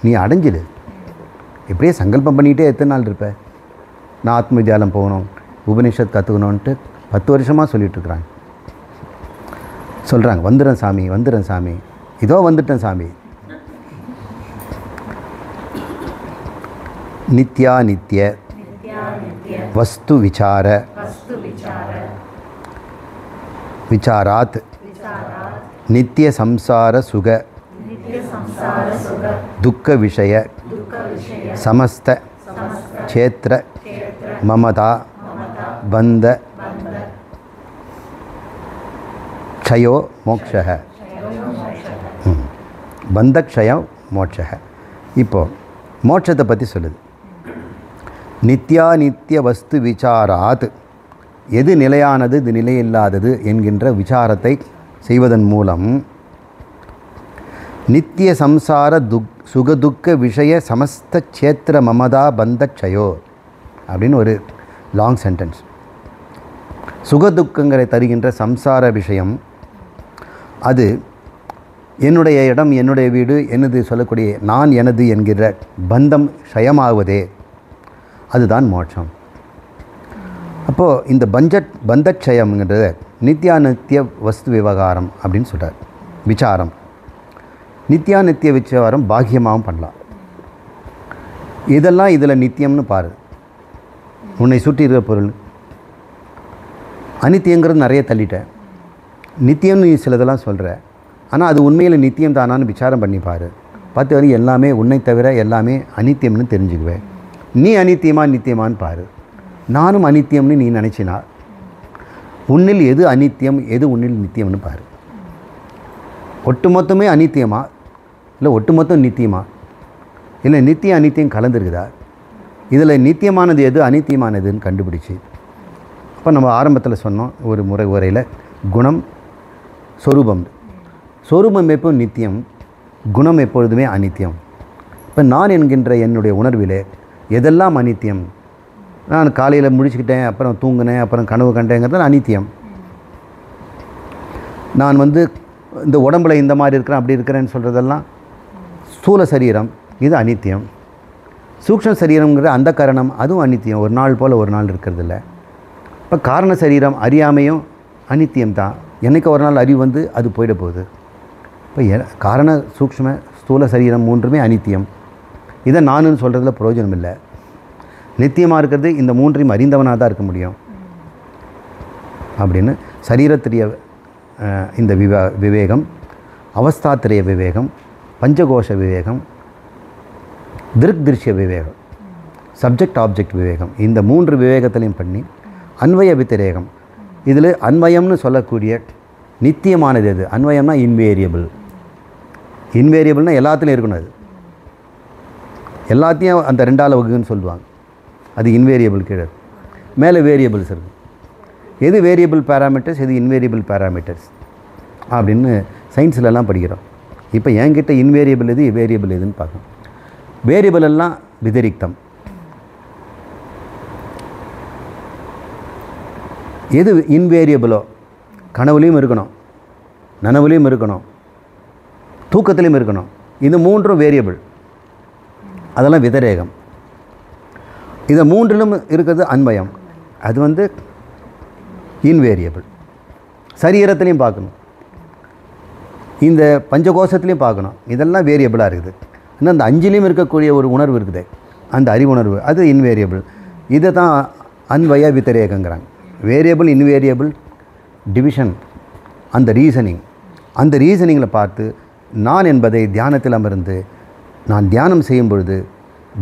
நீ அடைஞ்சிடு. இப்படியே சங்கல்பம் பண்ணிகிட்டே எத்தனை நாள் இருப்ப? நான் ஆத்ம வித்யாலயம் போகணும், உபனிஷத் கற்றுக்கணுன்ட்டு 10 வருஷமாக சொல்லிகிட்ருக்குறாங்க. சொல்கிறாங்க, வந்துடுறேன் சாமி, வந்துடுறேன் சாமி, இதோ வந்துட்டேன் சாமி. நித்யா நித்ய வஸ்து விசார விசாராத் நித்திய சம்சார சுக துக்க விஷய சமஸ்த சேத்திர மமதா பந்த க்ஷயோ மோக்ஷः. பந்தக்ஷயம் மோட்சः. இப்போது மோட்சத்தை பற்றி சொல்லுது. நித்யா நித்திய வஸ்து விசாராத், எது நிலையானது இது நிலையில்லாதது என்கின்ற விசாரத்தை செய்வதன் மூலம் நித்திய சம்சார சுகதுக்க விஷய சமஸ்த சேத்திர மமதா பந்தக்ஷயோ அப்படின்னு ஒரு லாங் சென்டென்ஸ். சுகதுக்கங்களை தருகின்ற சம்சார விஷயம், அது என்னுடைய இடம், என்னுடைய வீடு, என்னது சொல்லக்கூடிய நான் எனது என்கிற பந்தம் க்ஷயமாவதே, அதுதான் மோட்சம். அப்போது இந்த பந்தட்சயம்ங்கிறது நித்யாநித்திய வஸ்து விவகாரம் அப்படின்னு சொல்கிறார். விசாரம் நித்யாநித்திய விசாரம் பாக்கியமாகவும் பண்ணலாம். இதெல்லாம் இதில் நித்தியம்னு பாரு. உன்னை சுற்றி இருக்கிற பொருள் அனித்தியங்கிறது நிறைய தள்ளிட்டேன். நித்தியம்னு நீ சிலதெல்லாம் சொல்கிற, ஆனால் அது உண்மையில் நித்தியம் தானான்னு விசாரம் பண்ணி பாரு. பார்த்து வரை எல்லாமே உன்னை தவிர எல்லாமே அனித்தியம்னு தெரிஞ்சுக்குவேன். நீ அனித்தியமா நித்தியமான்னு பாரு. நானும் அனித்தியம்னு நீ நினச்சினா உன்னில் எது அனித்தியம் எது உன்னில் நித்தியம்னு பாரு. ஒட்டுமொத்தமே அனித்தியமா இல்லை ஒட்டுமொத்தம் நித்தியமா இல்லை நித்தியம் அனித்தியம் கலந்துருக்குதா? இதில் நித்தியமானது எது அனித்தியமானதுன்னு கண்டுபிடிச்சி அப்போ நம்ம ஆரம்பத்தில் சொன்னோம் ஒரு உரையில் குணம் சொரூபம். சொரூபம் எப்போ நித்தியம், குணம் எப்பொழுதுமே அனித்தியம். இப்போ நான் என்கின்ற என்னுடைய உணர்விலே எதெல்லாம் அனித்தியம், நான் காலையில் முடிச்சுக்கிட்டேன் அப்புறம் தூங்கினேன் அப்புறம் கனவு கண்டேங்கிறது அனித்தியம். நான் இந்த உடம்புல இந்த மாதிரி இருக்கிறேன் அப்படி இருக்கிறேன்னு சொல்கிறதெல்லாம் ஸ்தூல சரீரம், இது அனித்தியம். சூக்ஷ்ம சரீரம்ங்கிற அந்த காரணம் அதுவும் அனித்தியம், ஒரு நாள் போல் ஒரு நாள் இருக்கிறதில்ல. இப்போ காரண சரீரம் அறியாமையும் அனித்தியம்தான். என்றைக்கு ஒரு நாள் அறிவு அது போயிட போகுது. இப்போ காரண சூக்ஷ்ம ஸ்தூல சரீரம் மூன்றுமே அனித்தியம். இதை நானுன்னு சொல்கிறதுல பிரயோஜனம் இல்லை. நித்தியமாக இருக்கிறது இந்த மூன்றையும் அறிந்தவனாக தான் இருக்க முடியும் அப்படின்னு சரீரத்திரிய இந்த விவேகம், அவஸ்தாத்திரிய விவேகம், பஞ்சகோஷ விவேகம், திருஷ்ய விவேகம், சப்ஜெக்ட் ஆப்ஜெக்ட் விவேகம், இந்த மூன்று விவேகத்திலையும் பண்ணி அன்வய வித்திரேகம். இதில் அன்வயம்னு சொல்லக்கூடிய நித்தியமானது எது? அன்வயம்னா இன்வேரியபிள். இன்வேரியபிள்னால் எல்லாத்துலேயும் இருக்கணும். அது எல்லாத்தையும் அந்த ரெண்டாவது வகுன்னு சொல்லுவாங்க. அது இன்வேரியபிள் கீழே. மேலே வேரியபிள்ஸ் இருக்குது. எது வேரியபிள் பேராமீட்டர்ஸ் எது இன்வேரியபிள் பேராமீட்டர்ஸ் அப்படின்னு சயின்ஸ்லலாம் படிக்கிறோம். இப்போ என்கிட்ட இன்வேரியபிள் எது வேரியபிள் எதுன்னு பார்க்கணும். வேரியபிள் எல்லாம் விதிரிக்தம். எது இன்வேரியபிளோ கனவுலையும் இருக்கணும், நனவுலையும் இருக்கணும், தூக்கத்திலையும் இருக்கணும். இது மூன்றும் வேரியபிள், அதெல்லாம் விதரேகம். இதை மூன்றிலும் இருக்கிறது அன்வயம், அது இன்வேரியபிள். சரீரத்துலேயும் பார்க்கணும், இந்த பஞ்சகோஷத்துலேயும் பார்க்கணும், இதெல்லாம் வேரியபிளாக இருக்குது. ஆனால் அந்த அஞ்சிலையும் இருக்கக்கூடிய ஒரு உணர்வு இருக்குது, அந்த அறிவுணர்வு, அது இன்வேரியபிள். இதை தான் அன்வய வித்தரேகங்கிறாங்க. வேரியபிள் இன்வேரியபிள் டிவிஷன், அந்த ரீசனிங்கில் பார்த்து நான் என்பதை தியானத்தில் அமர்ந்து நான் தியானம் செய்யும் பொழுது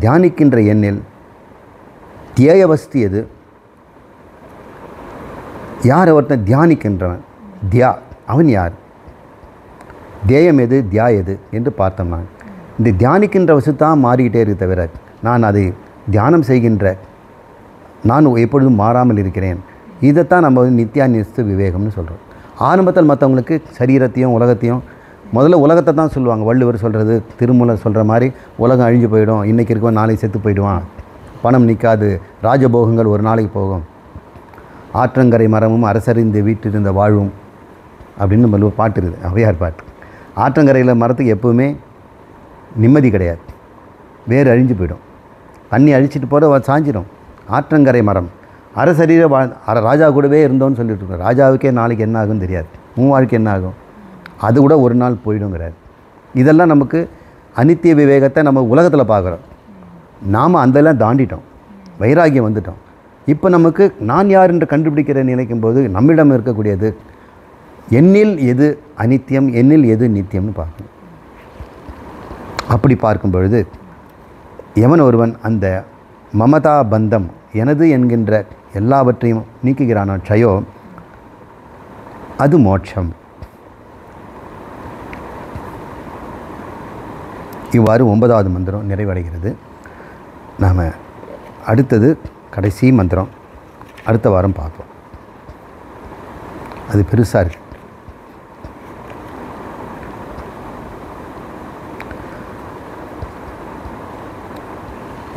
தியானிக்கின்ற எண்ணில் தியவஸ்து எது, யார் ஒருத்தன் தியானிக்கின்றவன், அவன் யார், தேயம் எது, தியா எது என்று பார்த்தோம். நான் இந்த தியானிக்கின்ற வசு தான் மாறிக்கிட்டே இருக்கு தவிர நான் அதை தியானம் செய்கின்ற நான் எப்பொழுதும் மாறாமல் இருக்கிறேன். இதைத்தான் நம்ம நித்தியானிஸ்து விவேகம்னு சொல்கிறோம். ஆரம்பத்தில் மற்றவங்களுக்கு சரீரத்தையும் உலகத்தையும் முதல்ல உலகத்தை தான் சொல்லுவாங்க. வள்ளுவர் சொல்கிறது, திருமூலர் சொல்கிற மாதிரி உலகம் அழிஞ்சு போயிடும், இன்றைக்கி இருக்கவன் நாளைக்கு செத்து போயிடுவான், பணம் நிற்காது, ராஜபோகங்கள் ஒரு நாளைக்கு போகும், ஆற்றங்கரை மரமும் அரசறிந்து வீட்டிருந்த வாழ்வும் அப்படின்னு நம்ம பாட்டு இருக்குது, ஔவையார் பாட்டு. ஆற்றங்கரையில் மரத்துக்கு எப்போவுமே நிம்மதி கிடையாது, வேறு அழிஞ்சு போயிடும், தண்ணி அழிச்சிட்டு போகிற சாஞ்சிடும். ஆற்றங்கரை மரம் அரசரீர ராஜா கூடவே இருந்தோன்னு சொல்லிட்டு இருக்கோம். ராஜாவுக்கே நாளைக்கு என்ன ஆகும்னு தெரியாது, உன் வாழ்க்கை என்ன ஆகும், அது கூட ஒரு நாள் போயிடுங்கிறார். இதெல்லாம் நமக்கு அனித்திய விவேகத்தை நம்ம உலகத்தில் பார்க்குறோம். நாம் அதெல்லாம் தாண்டிட்டோம், வைராகியம் வந்துட்டோம். இப்போ நமக்கு நான் யார் என்று கண்டுபிடிக்கிற நினைக்கும் போது நம்மிடம் இருக்கக்கூடியது என்னில் எது அனித்தியம் என்னில் எது நித்தியம்னு பார்க்கணும். அப்படி பார்க்கும் பொழுது எவன் ஒருவன் அந்த மமதா பந்தம் எனது என்கின்ற எல்லாவற்றையும் நீக்குகிறானோ ட்சயோ, அது மோட்சம். இவ்வாறு 9வது மந்திரம் நிறைவடைகிறது. நாம் அடுத்தது கடைசி மந்திரம் அடுத்த வாரம் பார்ப்போம். அது பெருசாக இருக்கு.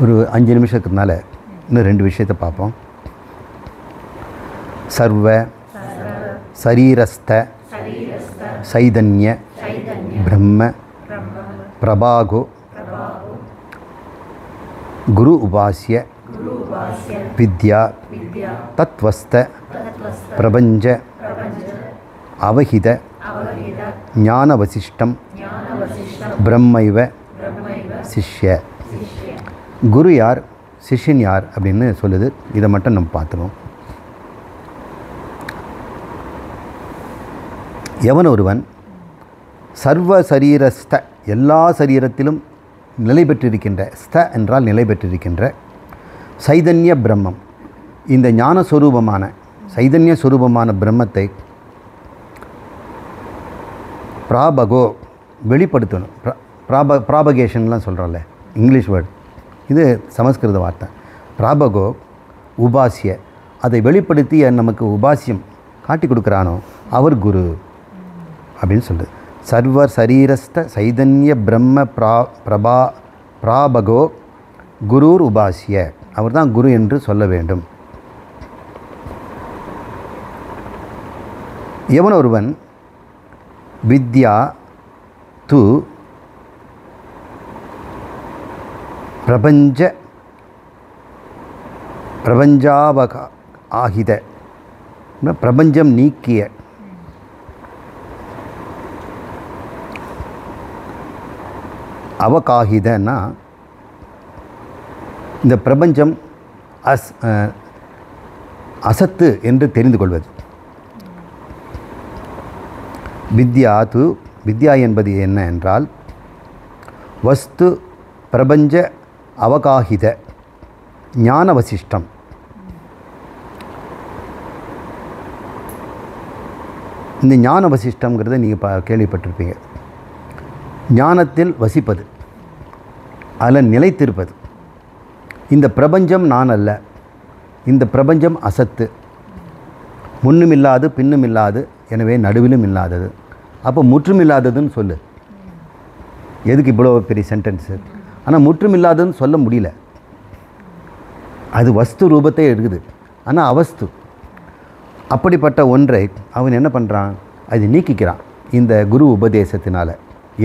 ஒரு 5 நிமிஷத்துக்கு மேலே இன்னும் 2 விஷயத்தை பார்ப்போம். சர்வ சரீரஸ்த சைதன்ய பிரம்ம பிரபாகோ குரு உபாசிய गुरुवास्य विद्या विद्या तत्त्वस्थ तत्त्वस्थ प्रपञ्च प्रपञ्च अवहित अवहित ज्ञानवसिष्ठं ज्ञानवसिष्ठं ब्रह्मैव ब्रह्मैव சிஷ்ய. शिष्य குரு யார், சிஷ்யன் யார் அப்படின்னு சொல்லுது. இதை மட்டும் நம்ம பார்த்துருவோம். எவன் ஒருவன் சர்வ சரீரஸ்த எல்லா சரீரத்திலும் நிலை பெற்றிருக்கின்ற, ஸ்த என்றால் நிலை பெற்றிருக்கின்ற சைதன்ய பிரம்மம், இந்த ஞானஸ்வரூபமான சைதன்ய ஸ்வரூபமான பிரம்மத்தை பிராபகோ வெளிப்படுத்தணும். ப்ராபகேஷன்லாம் சொல்கிறோம்ல, இங்கிலீஷ் வேர்டு, இது சமஸ்கிருத வார்த்தை. பிராபகோ உபாசிய, அதை வெளிப்படுத்தி நமக்கு உபாசியம் காட்டி கொடுக்குறானோ அவர் குரு அப்படின்னு சொல்லுது. சர்வ சரீரஸ்த சைதன்ய பிரம்ம பிராபகோ குருர் உபாசிய, அவர் தான் குரு என்று சொல்ல வேண்டும். எவன் ஒருவன் வித்யா து பிரபஞ்சாவக ஆகித, பிரபஞ்சம் நீக்கிய, அவகாகிதன்னா இந்த பிரபஞ்சம் அசத்து என்று தெரிந்து கொள்வது. வித்யா து, வித்யா என்பது என்ன என்றால் வஸ்து பிரபஞ்ச அவகாகித ஞான வசிஷ்டம். இந்த ஞான வசிஷ்டம்ங்கிறத நீங்கள் கேள்விப்பட்டிருப்பீங்க. ஞானத்தில் வசிப்பது, அதில் நிலைத்திருப்பது. இந்த பிரபஞ்சம் நான் அல்ல, இந்த பிரபஞ்சம் அசத்து, முன்னும் இல்லாது பின்னும் இல்லாது, எனவே நடுவிலும் இல்லாதது. அப்போ முற்றும் இல்லாததுன்னு சொல்லு. எதுக்கு இவ்வளோ பெரிய சென்டென்ஸு? ஆனால் முற்றும் இல்லாததுன்னு சொல்ல முடியல. அது வஸ்து ரூபத்தை இருக்குது, ஆனால் அவஸ்து. அப்படிப்பட்ட ஒன்றை அவன் என்ன பண்ணுறான், அது நீக்கிக்கிறான். இந்த குரு உபதேசத்தினால்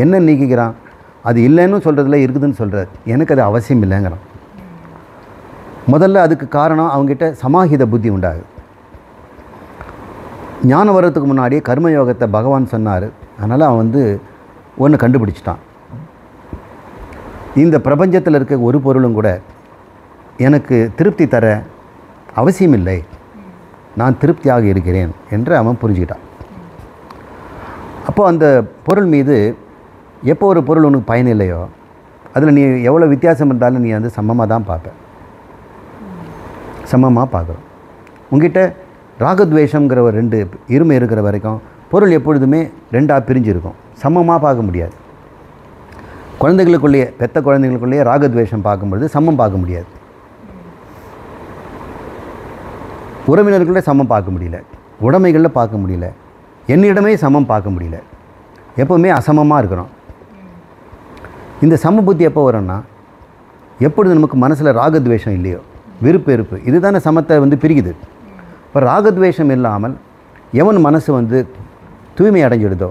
என்ன நீக்கிக்கிறான்? அது இல்லைன்னு சொல்கிறதுல இருக்குதுன்னு சொல்கிறார். எனக்கு அது அவசியம் இல்லைங்கிறான். முதல்ல அதுக்கு காரணம் அவங்ககிட்ட சமாஹித புத்தி உண்டாகுது. ஞானம் வர்றதுக்கு முன்னாடியே கர்மயோகத்தை பகவான் சொன்னார். அதனால் அவன் ஒன்று கண்டுபிடிச்சிட்டான். இந்த பிரபஞ்சத்தில் இருக்க ஒரு பொருளும் கூட எனக்கு திருப்தி தர அவசியமில்லை, நான் திருப்தியாக இருக்கிறேன் என்று அவன் புரிஞ்சுக்கிட்டான். அப்போது அந்த பொருள் மீது எப்போ ஒரு பொருள் உனக்கு பயன் இல்லையோ அதில் நீ எவ்வளோ வித்தியாசம் இருந்தாலும் நீ சமமாக தான் பார்ப்ப, சமமாக பார்க்குறோம். உங்ககிட்ட ராகத்வேஷங்கிற ஒரு ரெண்டு இருமை இருக்கிற வரைக்கும் பொருள் எப்பொழுதுமே ரெண்டாக பிரிஞ்சிருக்கும், சமமாக பார்க்க முடியாது. குழந்தைகளுக்குள்ளேயே, பெத்த குழந்தைகளுக்குள்ளேயே ராகத்வேஷம் பார்க்கும்பொழுது சமம் பார்க்க முடியாது. உறவினர்களில் சமம் பார்க்க முடியல, உடைமைகளில் பார்க்க முடியல, என்னிடமே சமம் பார்க்க முடியல, எப்போவுமே அசமமாக இருக்கிறோம். இந்த சமபுத்தி எப்போ வரும்னா எப்பொழுது நமக்கு மனசில் ராகத்வேஷம் இல்லையோ, விருப்பு வெறுப்பு, இதுதானே சமத்தை பிரிக்குது. இப்போ ராகத்வேஷம் இல்லாமல் எவன் மனசு தூய்மை அடைஞ்சிடுதோ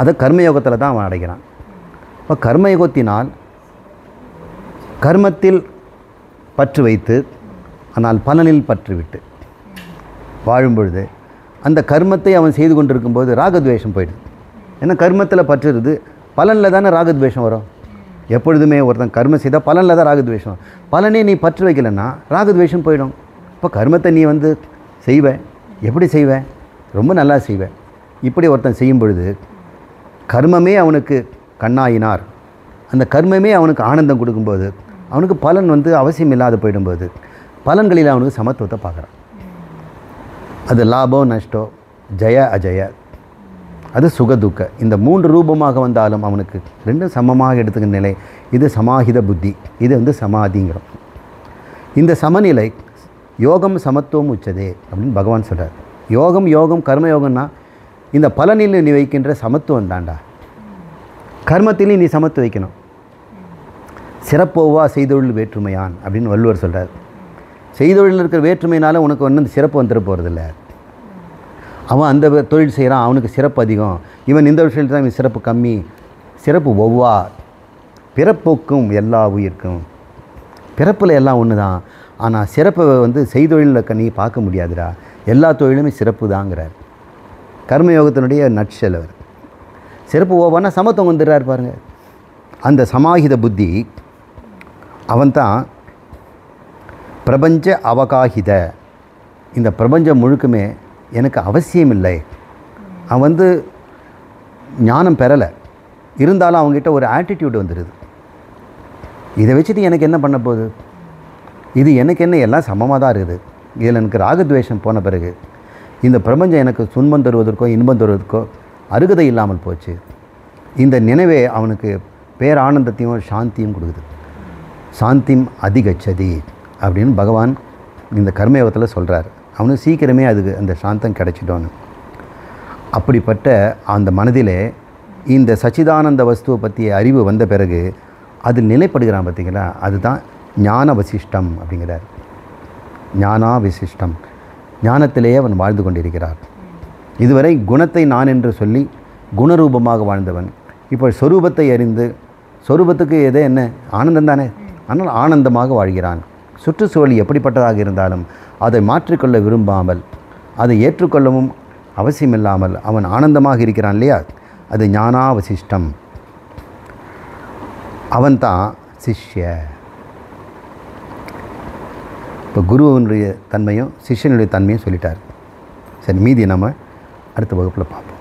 அதை கர்மயோகத்தில் தான் அவன் அடைகிறான். இப்போ கர்மயோகத்தினால் கர்மத்தில் பற்று வைத்து ஆனால் பலனில் பற்று விட்டு வாழும் பொழுது அந்த கர்மத்தை அவன் செய்து கொண்டிருக்கும்போது ராகத்வேஷம் போயிடுது. ஏன்னா கர்மத்தில் பற்றுறது, பலனில் தானே ராகத்வேஷம் வரும். எப்பொழுதுமே ஒருத்தன் கர்மம் செய்தால் பலனில் தான் ராகத்வேஷம். பலனே நீ பற்று வைக்கலைன்னா ராகத்வேஷம் போயிடும். இப்போ கர்மத்தை நீ செய்வ, எப்படி செய்வ? ரொம்ப நல்லா செய்வ. இப்படி ஒருத்தன் செய்யும் பொழுது கர்மமே அவனுக்கு கண்ணாயினார், அந்த கர்மமே அவனுக்கு ஆனந்தம் கொடுக்கும்போது அவனுக்கு பலன் அவசியம் இல்லாத போயிடும்போது பலன்களில் அவனுக்கு சமத்துவத்தை பார்க்குறான். அது லாபம் நஷ்டம், ஜெய அஜய, அது சுகதுக்க, இந்த மூன்று ரூபமாக வந்தாலும் அவனுக்கு ரெண்டும் சமமாக எடுத்துக்கிற நிலை. இது சமாஹித புத்தி, இது சமாதிங்கிறோம். இந்த சமநிலை யோகம் சமத்துவம் உச்சதே அப்படின்னு பகவான் சொல்கிறார். யோகம் கர்மயோகம்னா இந்த பலனில் நீ வைக்கின்ற சமத்துவம் தாண்டா. கர்மத்திலையும் நீ சமத்து வைக்கணும். சிறப்போவா செய்தொழில் வேற்றுமையான் அப்படின்னு வள்ளுவர் சொல்கிறார். செய்தொழில் இருக்கிற வேற்றுமையினால உனக்கு சிறப்பு வந்துட போகிறதில்ல. அவன் அந்த தொழில் செய்கிறான், அவனுக்கு சிறப்பு அதிகம், இவன் இந்த விஷயத்தில் தான் இவன் சிறப்பு கம்மி. சிறப்பு ஒவ்வா பிறப்போக்கும் எல்லா உயிர்க்கும். பிறப்பில் எல்லாம் ஒன்று தான். ஆனால் சிறப்பை வந்து செய்தொழிலில் நீ பார்க்க முடியாதுடா, எல்லா தொழிலுமே சிறப்பு தாங்கிறார். கர்மயோகத்தினுடைய நட்சல் அவர். சிறப்பு ஓவானா சமத்துவம் வந்துடுறார் பாருங்கள். அந்த சமாஹித புத்தி அவன்தான் பிரபஞ்ச அவகாஹித. இந்த பிரபஞ்சம் முழுக்குமே எனக்கு அவசியம் இல்லை. அவன் வந்து ஞானம் பெறலை, இருந்தாலும் அவங்ககிட்ட ஒரு ஆட்டிடியூட் வந்துடுது. இதை வச்சுட்டு எனக்கு என்ன பண்ண போகுது, இது எனக்கு என்ன, எல்லாம் சமமாக தான் இருக்குது. இதில் எனக்கு ராகத்வேஷம் போன பிறகு இந்த பிரபஞ்சம் எனக்கு துன்பம் தருவதற்கோ இன்பம் தருவதற்கோ அருகதை இல்லாமல் போச்சு. இந்த நினைவே அவனுக்கு பேரானந்தத்தையும் சாந்தியும் கொடுக்குது. சாந்திம் அதிகச்சதி அப்படின்னு பகவான் இந்த கர்மயோகத்தில் சொல்கிறார். அவனுக்கு சீக்கிரமே அதுக்கு அந்த சாந்தம் கிடைச்சிட்டோன்னு. அப்படிப்பட்ட அந்த மனதிலே இந்த சச்சிதானந்த வஸ்துவை பற்றிய அறிவு வந்த பிறகு அது நிலைப்படுகிறான் பார்த்திங்களா, அதுதான் ஞான வசிஷ்டம் அப்படிங்கிறார். ஞானா விசிஷ்டம், ஞானத்திலேயே அவன் வாழ்ந்து கொண்டிருக்கிறார். இதுவரை குணத்தை நான் என்று சொல்லி குணரூபமாக வாழ்ந்தவன் இப்போ சொரூபத்தை அறிந்து, சொரூபத்துக்கு எதே என்ன ஆனந்தம் தானே, ஆனால் ஆனந்தமாக வாழ்கிறான். சுற்றுச்சூழல் எப்படிப்பட்டதாக இருந்தாலும் அதை மாற்றிக்கொள்ள விரும்பாமல், அதை ஏற்றுக்கொள்ளவும் அவசியமில்லாமல் அவன் ஆனந்தமாக இருக்கிறான் இல்லையா, அது ஞானாவசிஷ்டம். அவன்தான் சிஷ்ய. இப்போ குருவனுடைய தன்மையும் சிஷ்யனுடைய தன்மையும் சொல்லிட்டார். சரி, மீதி நம்ம அடுத்த வகுப்பில் பார்ப்போம்.